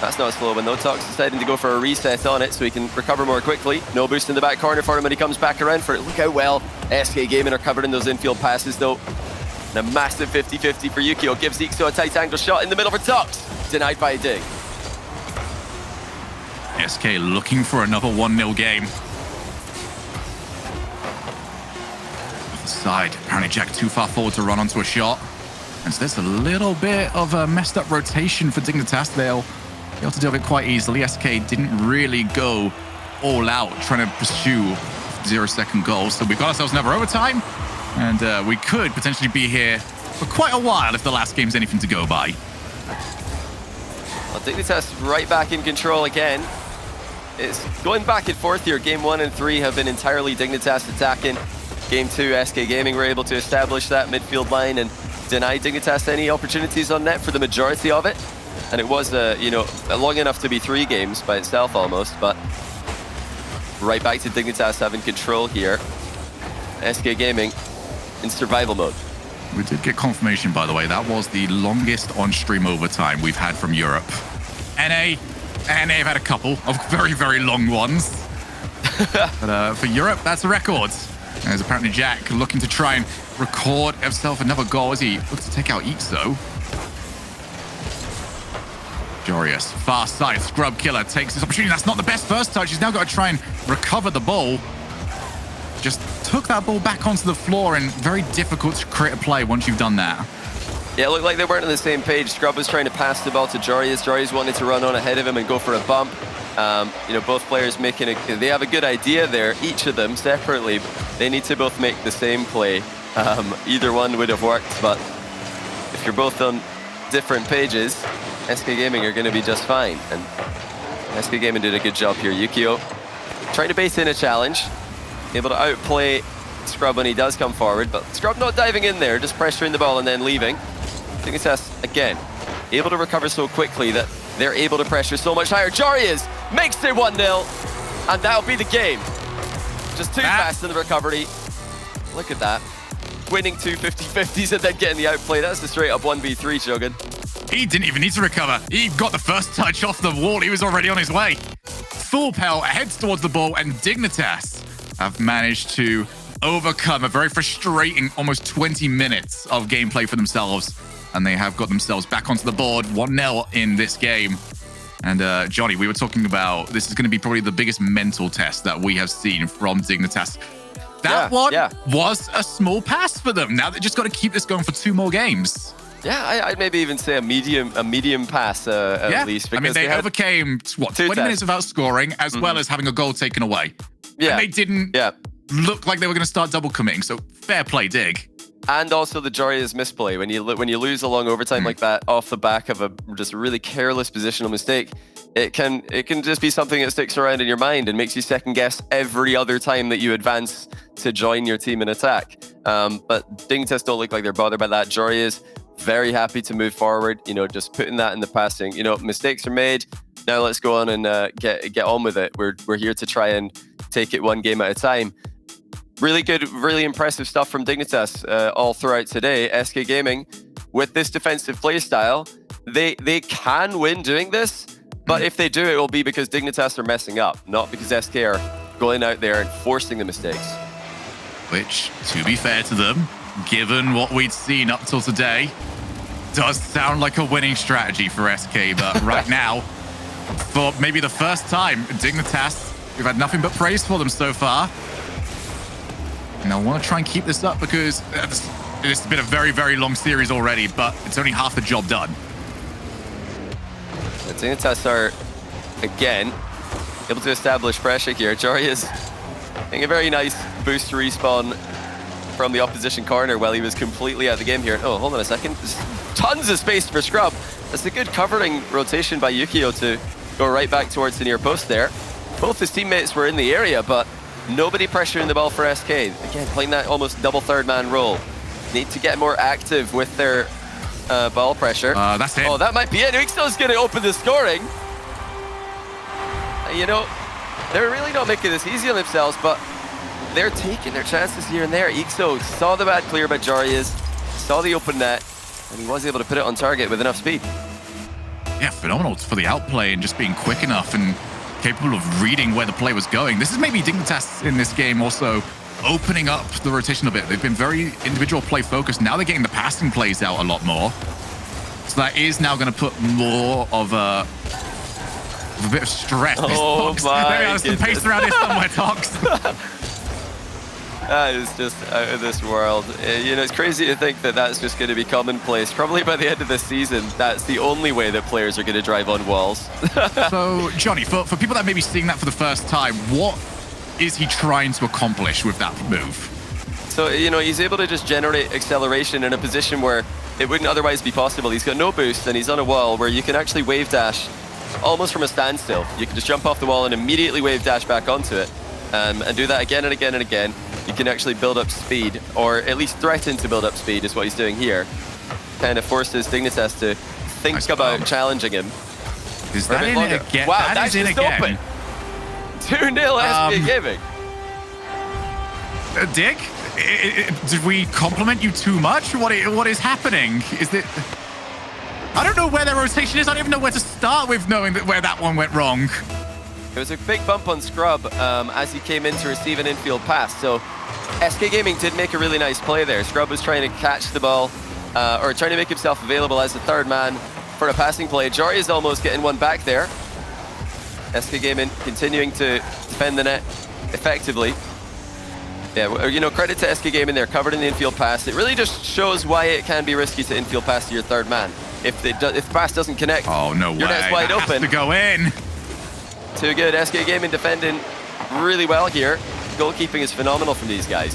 That's not a slow one though. Tox deciding to go for a reset on it so he can recover more quickly. No boost in the back corner for him when he comes back around for it. Look how well SK Gaming are covered in those infield passes though. And a massive 50-50 for Yukio. Gives Ixo a tight angle shot in the middle for Tox. Denied by Dig. SK looking for another 1-0 game. Off the side. Apparently Jack too far forward to run onto a shot. And so there's a little bit of a messed up rotation for Dignitas. They'll be able to deal with it quite easily. SK didn't really go all out trying to pursue 0-second goals. So we've got ourselves another overtime. And we could potentially be here for quite a while if the last game's anything to go by. Well, Dignitas right back in control again. It's going back and forth here. Game 1 and 3 have been entirely Dignitas attacking. Game 2, SK Gaming were able to establish that midfield line and deny Dignitas any opportunities on net for the majority of it. And it was, long enough to be 3 games by itself almost, but right back to Dignitas having control here. SK Gaming in survival mode. We did get confirmation, by the way. That was the longest on-stream overtime we've had from Europe. NA have had a couple of very, very long ones. But for Europe, that's a record. There's apparently Jack looking to try and record himself another goal as he looks to take out Ixo. Jorius, far side, Scrub Killer takes this opportunity. That's not the best first touch. He's now got to try and recover the ball. Just took that ball back onto the floor, and very difficult to create a play once you've done that. Yeah, it looked like they weren't on the same page. Scrub was trying to pass the ball to Jorius. Jorius wanted to run on ahead of him and go for a bump. You know, both players making they have a good idea there, each of them separately. They need to both make the same play. Either one would have worked, but if you're both on different pages, SK Gaming are going to be just fine. And SK Gaming did a good job here. Yukio trying to base in a challenge, able to outplay Scrub when he does come forward, but Scrub not diving in there, just pressuring the ball and then leaving. Dignitas, again, able to recover so quickly that they're able to pressure so much higher. Jarius makes it 1-0, and that'll be the game. Just too fast in the recovery. Look at that. Winning two 50-50s and then getting the outplay. That's the straight up 1v3, Shogun. He didn't even need to recover. He got the first touch off the wall. He was already on his way. Full Pell heads towards the ball, and Dignitas have managed to overcome a very frustrating almost 20 minutes of gameplay for themselves. And they have got themselves back onto the board, 1-0 in this game. And Johnny, we were talking about this is going to be probably the biggest mental test that we have seen from Dignitas. That was a small pass for them. Now they just got to keep this going for 2 more games. Yeah, I'd maybe even say a medium pass at least. I mean, they overcame, what, 20 minutes without scoring, as well as having a goal taken away. Yeah. And they didn't look like they were going to start double committing, so fair play, Dig. And also the Jarius misplay. When you lose a long overtime like that off the back of a just really careless positional mistake, it can just be something that sticks around in your mind and makes you second guess every other time that you advance to join your team in attack. But Dignitas don't look like they're bothered by that. Jarius very happy to move forward, you know, just putting that in the passing. You know, mistakes are made. Now let's go on and get on with it. We're here to try and take it one game at a time. Really good, really impressive stuff from Dignitas all throughout today. SK Gaming, with this defensive play style, they can win doing this, but if they do, it will be because Dignitas are messing up, not because SK are going out there and forcing the mistakes. Which, to be fair to them, given what we'd seen up till today, does sound like a winning strategy for SK. But right now, for maybe the first time, Dignitas, we've had nothing but praise for them so far. And I want to try and keep this up because this has been a very, very long series already, but it's only half the job done. The Dignitas are, again, able to establish pressure here. Jarius getting a very nice boost to respawn from the opposition corner while he was completely out of the game here. Oh, hold on a second. There's tons of space for Scrub. That's a good covering rotation by Yukio to go right back towards the near post there. Both his teammates were in the area, but nobody pressuring the ball for SK. Again, playing that almost double third man role. Need to get more active with their ball pressure. That's it. Oh, that might be it. Ixo's going to open the scoring. You know, they're really not making this easy on themselves, but they're taking their chances here and there. Ixo saw the bad clear by Jarius, saw the open net, and he was able to put it on target with enough speed. Yeah, phenomenal for the outplay and just being quick enough and capable of reading where the play was going. This is maybe Dignitas in this game also opening up the rotation a bit. They've been very individual play focused. Now they're getting the passing plays out a lot more. So that is now going to put more of a bit of stress. Oh my There's some pace around here somewhere, Tox. That is just out of this world. You know, it's crazy to think that that's just going to be commonplace. Probably by the end of this season, that's the only way that players are going to drive on walls. So, Johnny, for people that may be seeing that for the first time, what is he trying to accomplish with that move? So, you know, he's able to just generate acceleration in a position where it wouldn't otherwise be possible. He's got no boost, and he's on a wall where you can actually wave dash almost from a standstill. You can just jump off the wall and immediately wave dash back onto it, and do that again and again and again. You can actually build up speed, or at least threaten to build up speed is what he's doing here. Kind of forces Dignitas to think about challenging him. Is that in it again? Wow, that's just open. 2-0 SK Gaming. Dick, did we compliment you too much? What is happening? Is it? I don't know where their rotation is. I don't even know where to start with knowing where that one went wrong. It was a big bump on Scrub as he came in to receive an infield pass. So SK Gaming did make a really nice play there. Scrub was trying to catch the ball, or trying to make himself available as the third man for a passing play. Jory is almost getting one back there. SK Gaming continuing to defend the net effectively. Yeah, you know, credit to SK Gaming, they're covered in the infield pass. It really just shows why it can be risky to infield pass to your third man. If the pass doesn't connect, oh no way, your net's wide open. Has to go in. Too good. SK Gaming defending really well here. Goalkeeping is phenomenal from these guys.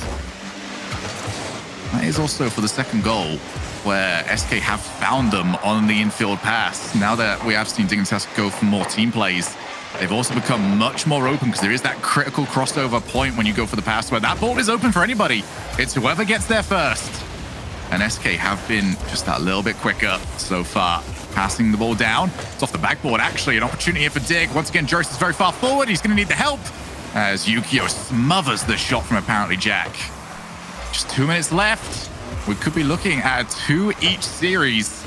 That is also for the second goal, where SK have found them on the infield pass. Now that we have seen Dignitas go for more team plays, they've also become much more open because there is that critical crossover point when you go for the pass where that ball is open for anybody. It's whoever gets there first. And SK have been just that little bit quicker so far. Passing the ball down. It's off the backboard, actually. An opportunity here for Dig. Once again, Joris is very far forward. He's going to need the help as Yukio smothers the shot from apparently Jack. Just 2 minutes left. We could be looking at 2 each series.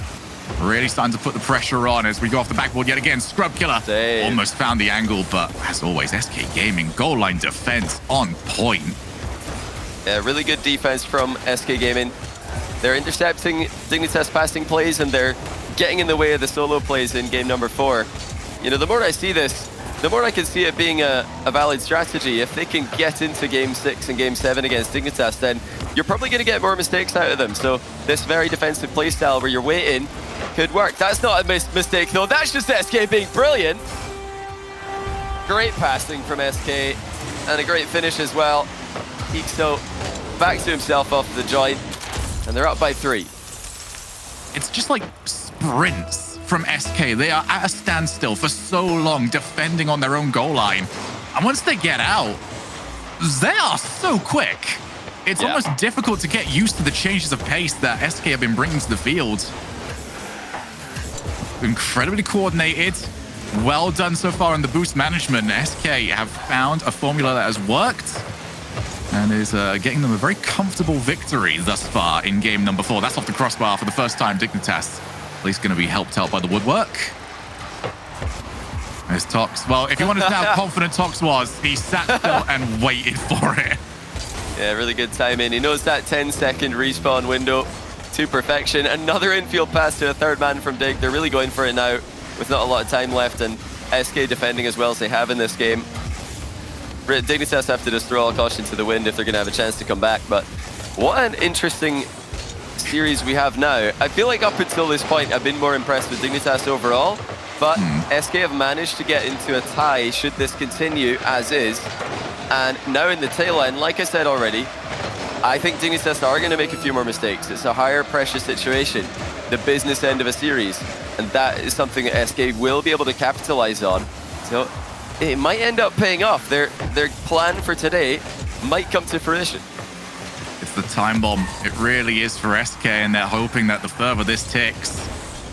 Really starting to put the pressure on as we go off the backboard yet again. Scrub Killer almost found the angle, but as always, SK Gaming goal line defense on point. Yeah, really good defense from SK Gaming. They're intercepting Dignitas passing plays and they're getting in the way of the solo plays in game number 4. You know, the more I see this, the more I can see it being a valid strategy. If they can get into game 6 and game 7 against Dignitas, then you're probably going to get more mistakes out of them. So this very defensive playstyle where you're waiting could work. That's not a mistake though. That's just SK being brilliant. Great passing from SK and a great finish as well. Ixo back to himself off the joint and they're up by 3. It's just like sprints from SK. They are at a standstill for so long defending on their own goal line. And once they get out, they are so quick. It's almost difficult to get used to the changes of pace that SK have been bringing to the field. Incredibly coordinated. Well done so far in the boost management. SK have found a formula that has worked and is getting them a very comfortable victory thus far in game number 4. That's off the crossbar for the first time. Dignitas at least going to be helped out by the woodwork. There's Tox. Well, if you wanted to know how confident Tox was, he sat still and waited for it. Yeah, really good timing. He knows that 10-second respawn window to perfection. Another infield pass to a third man from Dig. They're really going for it now with not a lot of time left, and SK defending as well as they have in this game. Dignitas have to just throw all caution to the wind if they're going to have a chance to come back. But what an interesting series we have now. I feel like up until this point, I've been more impressed with Dignitas overall. But SK have managed to get into a tie should this continue as is. And now in the tail end, like I said already, I think Dignitas are going to make a few more mistakes. It's a higher pressure situation, the business end of a series. And that is something that SK will be able to capitalize on. So it might end up paying off. Their plan for today might come to fruition. It's the time bomb. It really is for SK, and they're hoping that the further this ticks,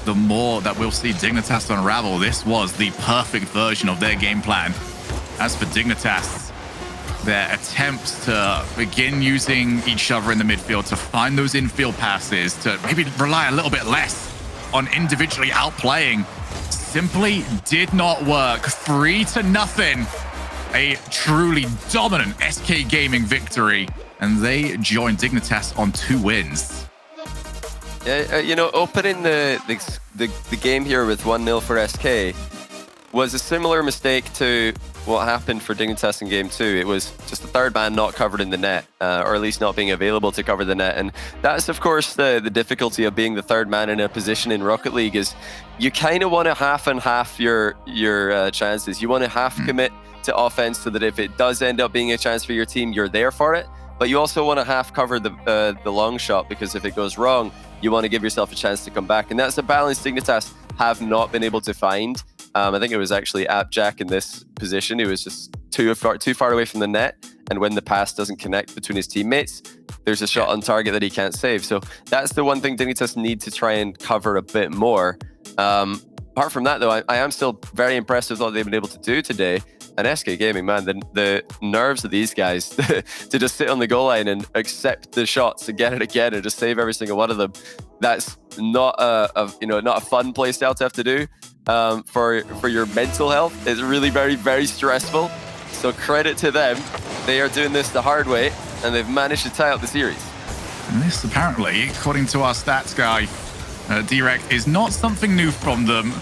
the more that we'll see Dignitas unravel. This was the perfect version of their game plan. As for Dignitas, their attempts to begin using each other in the midfield to find those infield passes, to maybe rely a little bit less on individually outplaying, simply did not work. 3-0. A truly dominant SK Gaming victory, and they joined Dignitas on 2 wins. Yeah, you know, opening the game here with 1-0 for SK was a similar mistake to what happened for Dignitas in game 2. It was just the third man not covered in the net, or at least not being available to cover the net. And that's, of course, the difficulty of being the third man in a position in Rocket League is you kind of want to half and half your chances. You want to half commit to offense so that if it does end up being a chance for your team, you're there for it. But you also want to half cover the long shot, because if it goes wrong, you want to give yourself a chance to come back. And that's a balance Dignitas have not been able to find. I think it was actually Jack in this position. He was just too far away from the net. And when the pass doesn't connect between his teammates, there's a shot on target that he can't save. So that's the one thing Dignitas need to try and cover a bit more. Apart from that, though, I am still very impressed with what they've been able to do today. And SK Gaming, man, the nerves of these guys to just sit on the goal line and accept the shots again and again and just save every single one of them. That's not not a fun play style to have to do. For your mental health. It's really very, very stressful. So credit to them. They are doing this the hard way, and they've managed to tie up the series. And this, apparently, according to our stats guy, Direct, is not something new from them.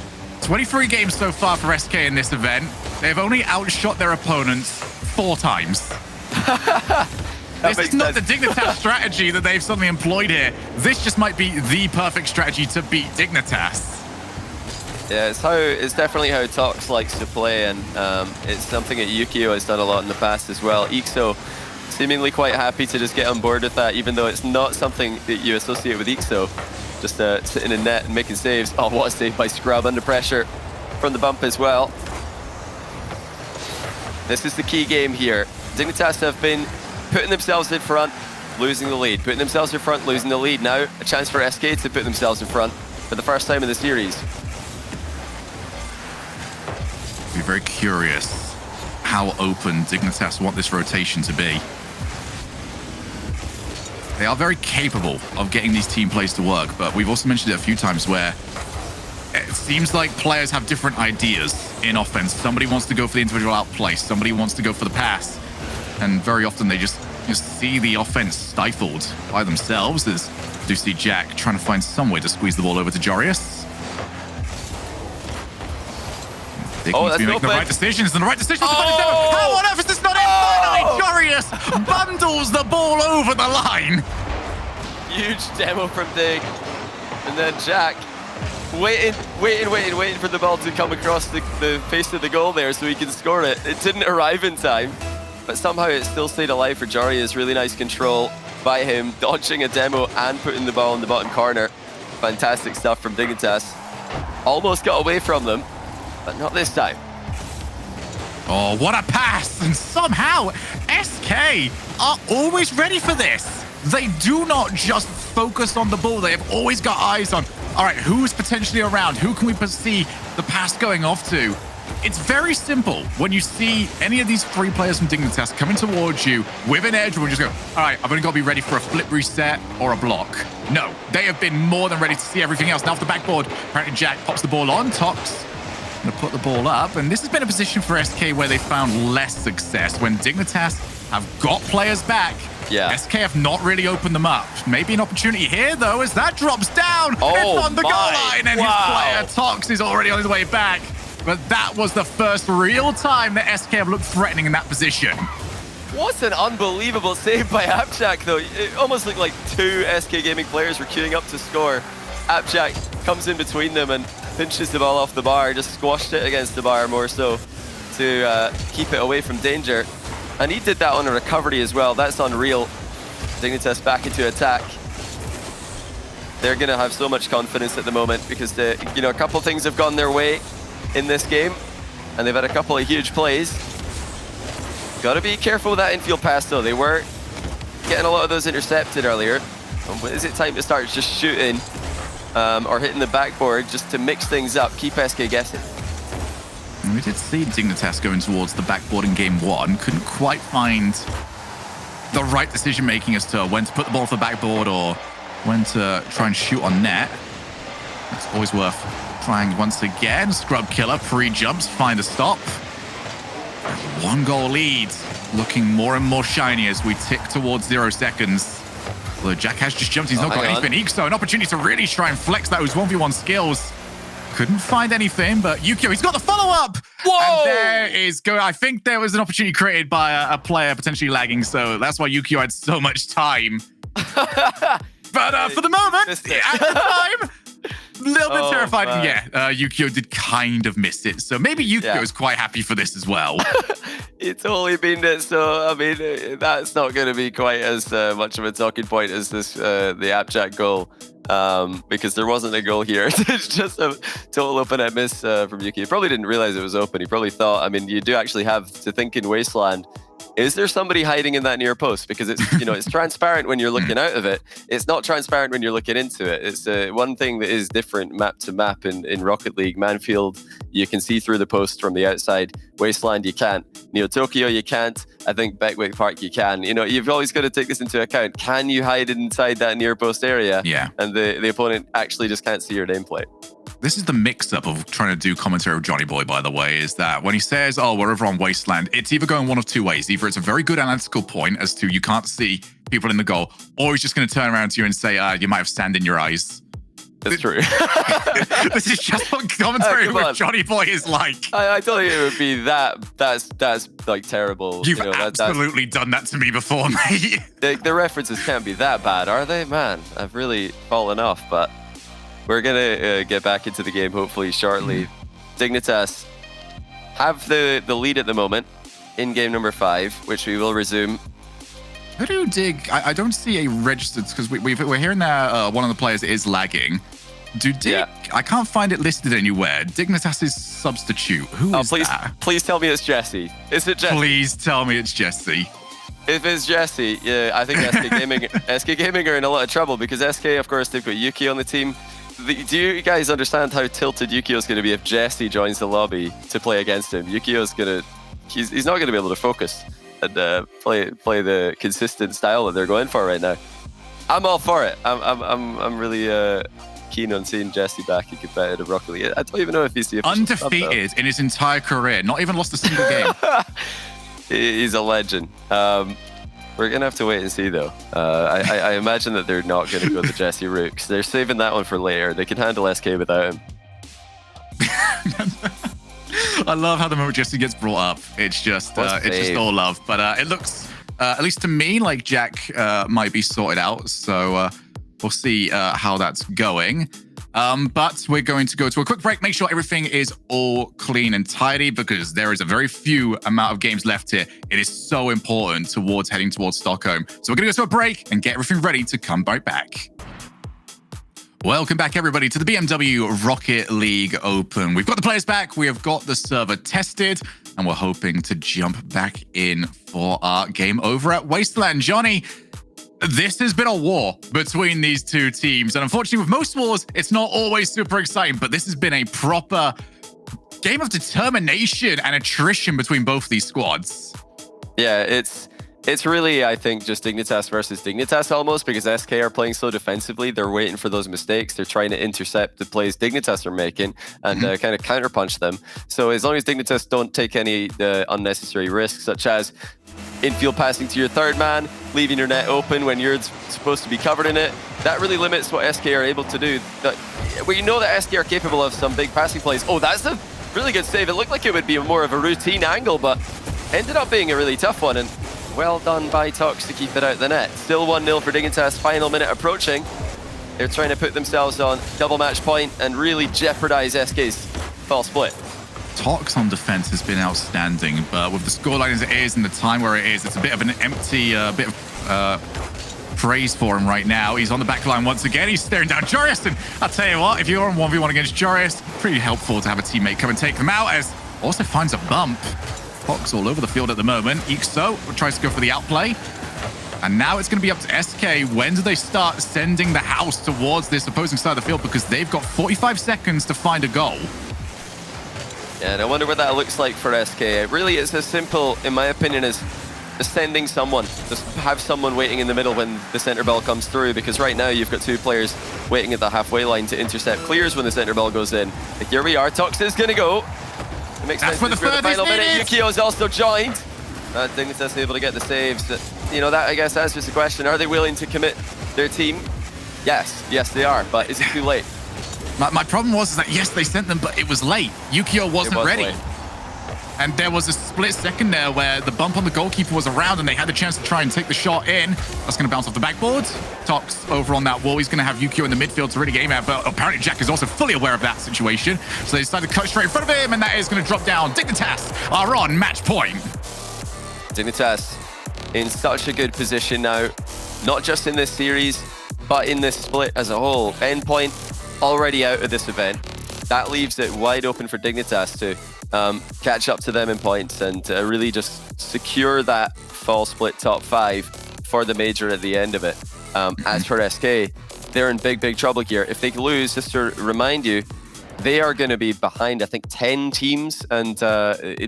23 games so far for SK in this event. They've only outshot their opponents 4 times. This is not the Dignitas strategy that they've suddenly employed here. This just might be the perfect strategy to beat Dignitas. Yeah, it's definitely how Tox likes to play, and it's something that Yukio has done a lot in the past as well. Ixo seemingly quite happy to just get on board with that, even though it's not something that you associate with Ixo. Just sitting in net and making saves. Oh, what a save by Scrub under pressure from the bump as well. This is the key game here. Dignitas have been putting themselves in front, losing the lead. Putting themselves in front, losing the lead. Now, a chance for SK to put themselves in front for the first time in the series. Be very curious how open Dignitas want this rotation to be. They are very capable of getting these team plays to work, but we've also mentioned it a few times where it seems like players have different ideas in offense. Somebody wants to go for the individual outplay, somebody wants to go for the pass, and very often they just see the offense stifled by themselves. As do see Jack trying to find some way to squeeze the ball over to Jorius. They need to be making the right decisions, and the right decision is to find a demo. How on earth is this not in? Finally, Jorius bundles the ball over the line. Huge demo from Dig. And then Jack waiting for the ball to come across the face of the goal there so he can score it. It didn't arrive in time, but somehow it still stayed alive for Jorius. Really nice control by him, dodging a demo and putting the ball in the bottom corner. Fantastic stuff from Dignitas. Almost got away from them, but not this time. Oh, what a pass! And somehow, SK are always ready for this. They do not just focus on the ball. They have always got eyes on, all right, who's potentially around? Who can we see the pass going off to? It's very simple. When you see any of these three players from Dignitas coming towards you with an edge, we'll just go, all right, I've only got to be ready for a flip reset or a block. No, they have been more than ready to see everything else. Now off the backboard, apparently Jack pops the ball on. Tox going to put the ball up. And this has been a position for SK where they found less success. When Dignitas have got players back, yeah, SK have not really opened them up. Maybe an opportunity here, though, as that drops down. Oh, it's on the goal line, and his player, Tox, is already on his way back. But that was the first real time that SK have looked threatening in that position. What an unbelievable save by Apjack, though. It almost looked like two SK Gaming players were queuing up to score. Apjack comes in between them and pinches the ball off the bar, just squashed it against the bar more so to keep it away from danger. And he did that on a recovery as well. That's unreal. Dignitas back into attack. They're going to have so much confidence at the moment because a couple things have gone their way in this game, and they've had a couple of huge plays. Got to be careful with that infield pass, though. They were getting a lot of those intercepted earlier. Is it time to start just shooting or hitting the backboard just to mix things up, keep SK guessing? And we did see Dignitas going towards the backboard in game one. Couldn't quite find the right decision-making as to when to put the ball off the backboard or when to try and shoot on net. It's always worth trying once again. Scrub Killer pre-jumps, find a stop. 1 goal lead, looking more and more shiny as we tick towards 0 seconds. Although Jack has just jumped, he's not got anything. Ixo, an opportunity to really try and flex those 1v1 skills. Couldn't find anything, but Yukio, he's got the follow-up! Whoa! And there is go. I think there was an opportunity created by a player potentially lagging, so that's why Yukio had so much time. But for the moment, at the time, a little bit terrified. Man. Yeah, Yukio did kind of miss it, so maybe Yukio is quite happy for this as well. He totally beamed it, so I mean, that's not going to be quite as much of a talking point as this the Apjack goal, because there wasn't a goal here. It's just a total open net miss from Yuki. He probably didn't realize it was open. He probably thought, I mean, you do actually have to think in Wasteland, is there somebody hiding in that near post? Because it's, it's transparent when you're looking out of it. It's not transparent when you're looking into it. It's one thing that is different map to map in Rocket League. Manfield, you can see through the post from the outside. Wasteland, you can't. Tokyo, you can't. I think Beckwick Park, you can. You've always got to take this into account. Can you hide inside that near post area? Yeah. And the opponent actually just can't see your nameplate. This is the mix-up of trying to do commentary with Johnny Boy, by the way, is that when he says, oh, we're over on Wasteland, it's either going one of two ways. Either it's a very good analytical point as to you can't see people in the goal, or he's just going to turn around to you and say, you might have sand in your eyes. That's true. This is just what commentary with Johnny Boy is like. I don't think it would be that's like terrible. You've absolutely done that to me before, mate. The references can't be that bad, are they? Man, I've really fallen off, but we're gonna get back into the game hopefully shortly. Dignitas have the lead at the moment in game number 5, which we will resume. How do Dig? I don't see a registered, because we're hearing that one of the players is lagging. Do Dig? Yeah. I can't find it listed anywhere. Dignitas' substitute. Who is that? Please tell me it's Jesse. Is it Jesse? Please tell me it's Jesse. If it's Jesse, yeah, I think SK Gaming are in a lot of trouble, because SK, of course, they've got Yuki on the team. Do you guys understand how tilted Yukio's going to be if Jesse joins the lobby to play against him? Yukio's going to, he's not going to be able to focus and play the consistent style that they're going for right now. I'm all for it. I'm really keen on seeing Jesse back in competitive Rocket League. I don't even know if he's the undefeated in his entire career, not even lost a single game. He's a legend. We're going to have to wait and see, though. I imagine that they're not going to go the Jesse route, because they're saving that one for later. They can handle SK without him. I love how the moment Jesse gets brought up, it's just all love. But it looks, at least to me, like Jack might be sorted out. So we'll see how that's going. But we're going to go to a quick break, make sure everything is all clean and tidy, because there is a very few amount of games left here. It is so important towards heading towards Stockholm. So we're going to go to a break and get everything ready to come right back. Welcome back, everybody, to the BMW Rocket League Open. We've got the players back, we have got the server tested, and we're hoping to jump back in for our game over at Wasteland. Johnny, this has been a war between these two teams, and unfortunately with most wars, it's not always super exciting, but this has been a proper game of determination and attrition between both these squads. Yeah, it's really, I think, just Dignitas versus Dignitas almost, because SK are playing so defensively. They're waiting for those mistakes. They're trying to intercept the plays Dignitas are making and kind of counterpunch them. So as long as Dignitas don't take any unnecessary risks, such as infield passing to your third man, leaving your net open when you're supposed to be covered in it, that really limits what SK are able to do. We know that SK are capable of some big passing plays. Oh, that's a really good save. It looked like it would be more of a routine angle, but ended up being a really tough one. And well done by Tox to keep it out the net. Still 1-0 for Dignitas, final minute approaching. They're trying to put themselves on double match point and really jeopardize SK's fall split. Tox on defense has been outstanding, but with the scoreline as it is and the time where it is, it's a bit of an empty bit of praise for him right now. He's on the back line once again. He's staring down Jorius, and I'll tell you what, if you're on 1v1 against Jorius, pretty helpful to have a teammate come and take them out, as also finds a bump. Tox all over the field at the moment. Ixo tries to go for the outplay. And now it's going to be up to SK. When do they start sending the house towards this opposing side of the field? Because they've got 45 seconds to find a goal. Yeah, and I wonder what that looks like for SK. It really is as simple, in my opinion, as sending someone. Just have someone waiting in the middle when the center ball comes through, because right now you've got two players waiting at the halfway line to intercept clears when the center ball goes in. Like, here we are, Tox is going to go. It makes sense for the final minute. Yukio's also joined. Dignitas able to get the saves. You know, that I guess that's just a question. Are they willing to commit their team? Yes they are, but is it too late? My problem was that, yes, they sent them, but it was late. Yukio wasn't ready. Late. And there was a split second there where the bump on the goalkeeper was around and they had the chance to try and take the shot in. That's going to bounce off the backboard. Tox over on that wall. He's going to have Yukio in the midfield to really game out, but apparently Jack is also fully aware of that situation. So they decided to cut straight in front of him, and that is going to drop down. Dignitas are on match point. Dignitas in such a good position now, not just in this series, but in this split as a whole. Endpoint already out of this event. That leaves it wide open for Dignitas to catch up to them in points and really just secure that fall split top 5 for the major at the end of it. As for SK, they're in big trouble here. If they lose, just to remind you, they are going to be behind, I think, 10 teams, and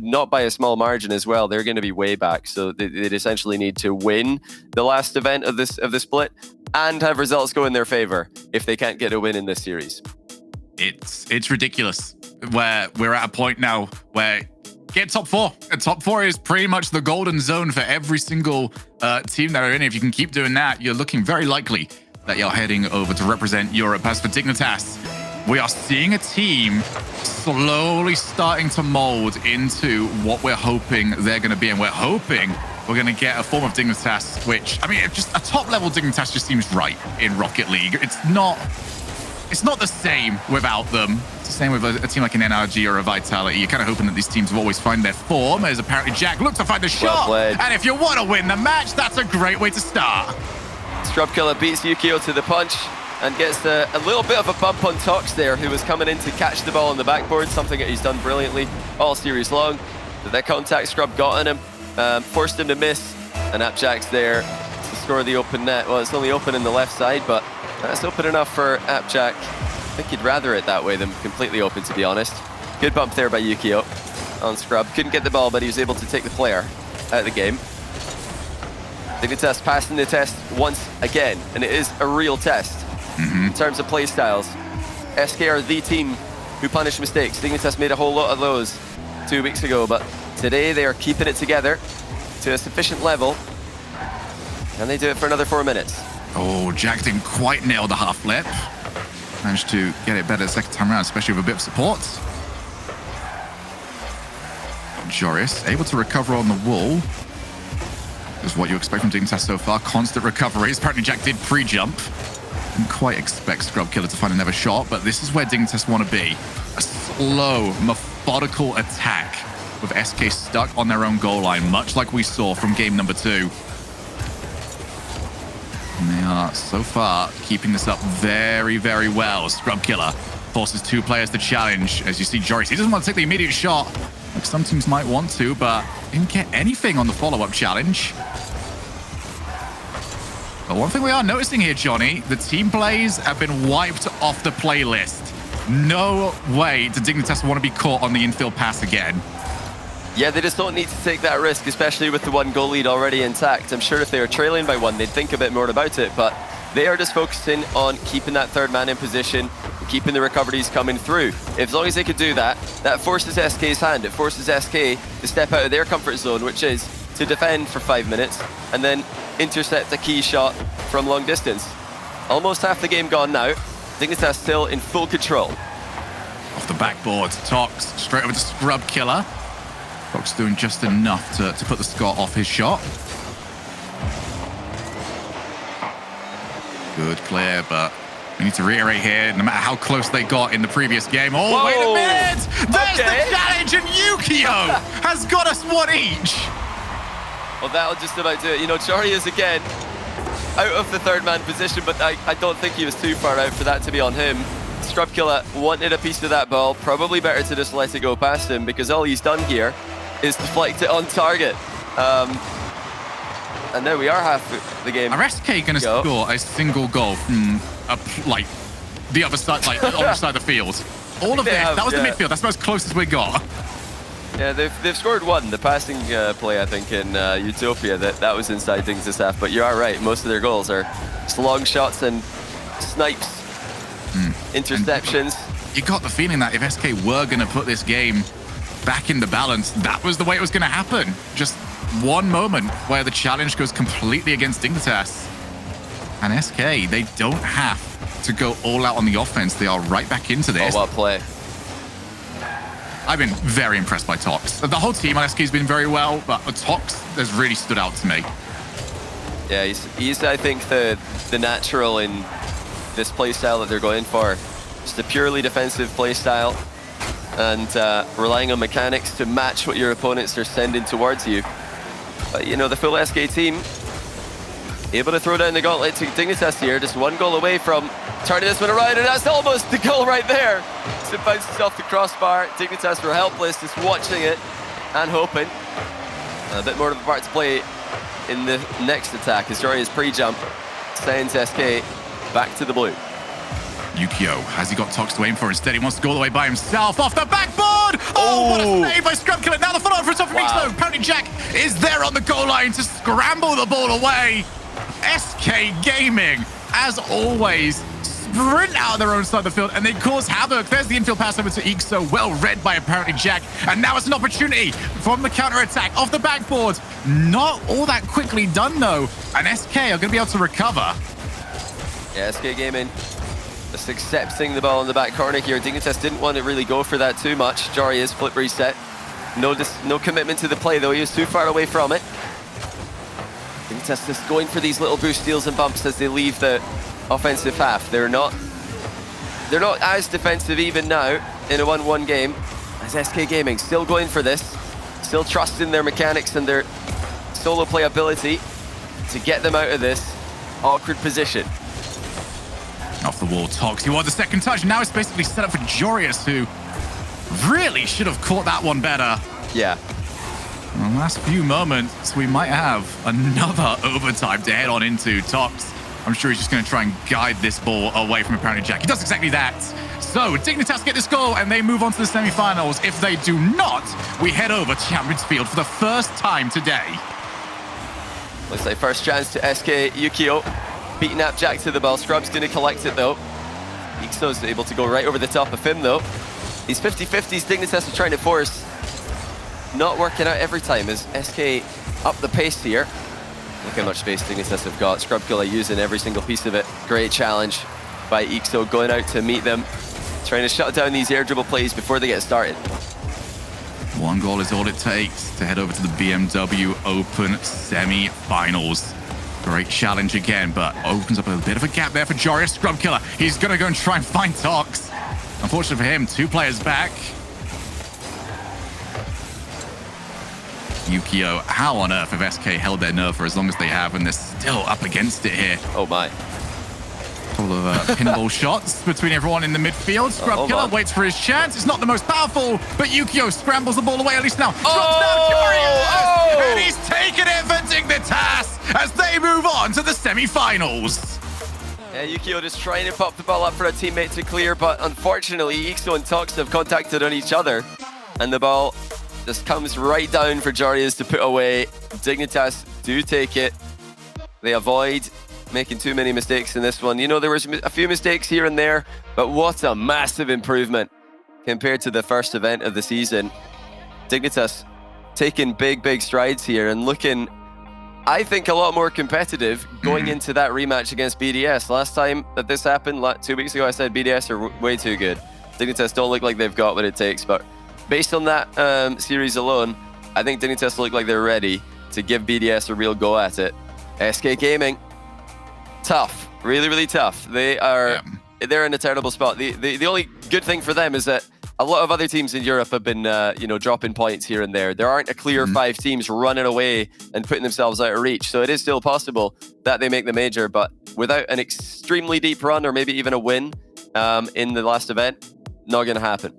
not by a small margin as well. They're going to be way back, so they'd essentially need to win the last event of the split and have results go in their favor if they can't get a win in this series. It's ridiculous where we're at a point now where get top 4. And top 4 is pretty much the golden zone for every single team that are in. If you can keep doing that, you're looking very likely that you're heading over to represent Europe. As for Dignitas, we are seeing a team slowly starting to mold into what we're hoping they're going to be. And we're hoping we're going to get a form of Dignitas, which, I mean, just a top-level Dignitas just seems right in Rocket League. It's not it's not the same without them. It's the same with a team like an NRG or a Vitality. You're kind of hoping that these teams will always find their form, as apparently Jack looks to find the shot. And if you want to win the match, that's a great way to start. Scrubkiller beats Yukio to the punch and gets a little bit of a bump on Tox there, who was coming in to catch the ball on the backboard, something that he's done brilliantly all series long. But that contact Scrub got on him, forced him to miss, and Appjack's there to score the open net. Well, it's only open in the left side, but that's open enough for Appjack. I think he'd rather it that way than completely open, to be honest. Good bump there by Yukio on Scrub. Couldn't get the ball, but he was able to take the player out of the game. Dignitas passing the test once again, and it is a real test. In terms of play styles, SK are the team who punish mistakes. Dignitas made a whole lot of those 2 weeks ago, but today they are keeping it together to a sufficient level, and they do it for another 4 minutes. Oh, Jack didn't quite nail the half flip. Managed to get it better the second time around, especially with a bit of support. Joris able to recover on the wall. Is what you expect from Dignitas so far. Constant recoveries. Apparently Jack did pre-jump. Didn't quite expect Scrubkiller to find another shot, but this is where Dignitas want to be. A slow, methodical attack with SK stuck on their own goal line, much like we saw from game number 2. And they are, so far, keeping this up very, very well. Scrubkiller forces 2 players to challenge. As you see, Joris, he doesn't want to take the immediate shot, like some teams might want to, but didn't get anything on the follow-up challenge. But one thing we are noticing here, Johnny, the team plays have been wiped off the playlist. No way did Dignitas want to be caught on the infield pass again. Yeah, they just don't need to take that risk, especially with the 1 goal lead already intact. I'm sure if they were trailing by 1, they'd think a bit more about it, but they are just focusing on keeping that third man in position, keeping the recoveries coming through. As long as they could do that, that forces SK's hand. It forces SK to step out of their comfort zone, which is to defend for 5 minutes and then intercept a key shot from long distance. Almost half the game gone now. Dignitas still in full control. Off the backboard, Tox straight over to Scrubkiller. Tox doing just enough to put the Scott off his shot. Good clear, but we need to reiterate here, no matter how close they got in the previous game. Oh, whoa. Wait a minute! There's the challenge, and Yukio has got us 1 each. Well, that'll just about do it. You know, Chori is again out of the third man position, but I don't think he was too far out for that to be on him. Scrubkiller wanted a piece of that ball. Probably better to just let it go past him, because all he's done here is deflect it on target. And now we are half the game. Are SK going to score a single goal from like the other side, like on the side of the field? All of this, that was the midfield. That's about as close as we got. Yeah, they've scored 1. The passing play, I think, in Utopia, that was inside Dignitas half. But you are right. Most of their goals are just long shots and snipes, interceptions. And you got the feeling that if SK were going to put this game back in the balance, that was the way it was going to happen. Just one moment where the challenge goes completely against Dignitas. And SK, they don't have to go all out on the offense. They are right back into this. Oh, well played. I've been very impressed by Tox. The whole team on SK has been very well, but Tox has really stood out to me. Yeah, he's I think, the natural in this playstyle that they're going for. Just a purely defensive playstyle and relying on mechanics to match what your opponents are sending towards you. But, you know, the full SK team able to throw down the gauntlet to Dignitas here, just 1 goal away from turning this one around, and that's almost the goal right there. So it bounces off the crossbar. Dignitas were helpless, just watching it and hoping. A bit more of a part to play in the next attack as Jori's pre-jump sends SK back to the blue. Yukio, has he got Tox to aim for? Instead, he wants to go all the way by himself off the backboard. Oh, what a save by Scrubkiller. Now the follow-up for himself from Ixo. Apparently Jack is there on the goal line to scramble the ball away. SK Gaming, as always, sprint out of their own side of the field and they cause havoc. There's the infield pass over to Ixo, well read by apparently Jack. And now it's an opportunity from the counter-attack off the backboard. Not all that quickly done, though. And SK are going to be able to recover. Yeah, SK Gaming just accepting the ball in the back corner here. Dignitas didn't want to really go for that too much. Jori is flip reset. No commitment to the play, though. He was too far away from it. Dignitas just going for these little boost steals and bumps as they leave the offensive half. They're not they're not as defensive even now in a 1-1 game as SK Gaming. Still going for this, still trusting their mechanics and their solo playability to get them out of this awkward position. Off the wall, Tox. You want the second touch. Now it's basically set up for Jorius, who really should have caught that one better. Yeah. In the last few moments, we might have another overtime to head on into. Tox, I'm sure he's just going to try and guide this ball away from apparently Jack. He does exactly that. So Dignitas get this goal and they move on to the semi-finals. If they do not, we head over to Champions Field for the first time today. Looks like first chance to SK Yukio. Beating up Jack to the ball. Scrub's going to collect it though. Ixo's able to go right over the top of him though. These 50-50s Dignitas are trying to force. Not working out every time as SK up the pace here. Look how much space Dignitas have got. Scrubkilla using every single piece of it. Great challenge by Ixo going out to meet them. Trying to shut down these air dribble plays before they get started. One goal is all it takes to head over to the BMW Open semi-finals. Great challenge again, but opens up a bit of a gap there for Jorius. Scrubkilla, he's going to go and try and find Tox. Unfortunately for him, 2 players back. Yukio, how on earth have SK held their nerve for as long as they have, and they're still up against it here. Oh my. Couple of pinball shots between everyone in the midfield. Scrubkilla waits for his chance. It's not the most powerful, but Yukio scrambles the ball away at least now. And he's taken it for Dignitas as they move on to the semi-finals. Yeah, Yukio just trying to pop the ball up for a teammate to clear, but unfortunately Ixo and Tox have contacted on each other, and the ball just comes right down for Jorius to put away. Dignitas do take it. They avoid making too many mistakes in this one. You know, there was a few mistakes here and there, but what a massive improvement compared to the first event of the season. Dignitas taking big strides here and looking, I think, a lot more competitive going into that rematch against BDS. Last time that this happened, 2 weeks ago, I said BDS are way too good. Dignitas don't look like they've got what it takes, but based on that series alone, I think Dignitas look like they're ready to give BDS a real go at it. SK Gaming, tough, really tough. They're in a terrible spot. The only good thing for them is that a lot of other teams in Europe have been, dropping points here and there. There aren't a clear 5 teams running away and putting themselves out of reach. So it is still possible that they make the major, but without an extremely deep run or maybe even a win in the last event, not going to happen.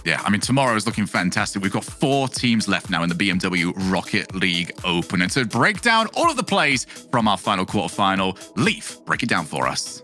Yeah, I mean, tomorrow is looking fantastic. We've got 4 teams left now in the BMW Rocket League Open. And to break down all of the plays from our final quarterfinal, Leaf, break it down for us.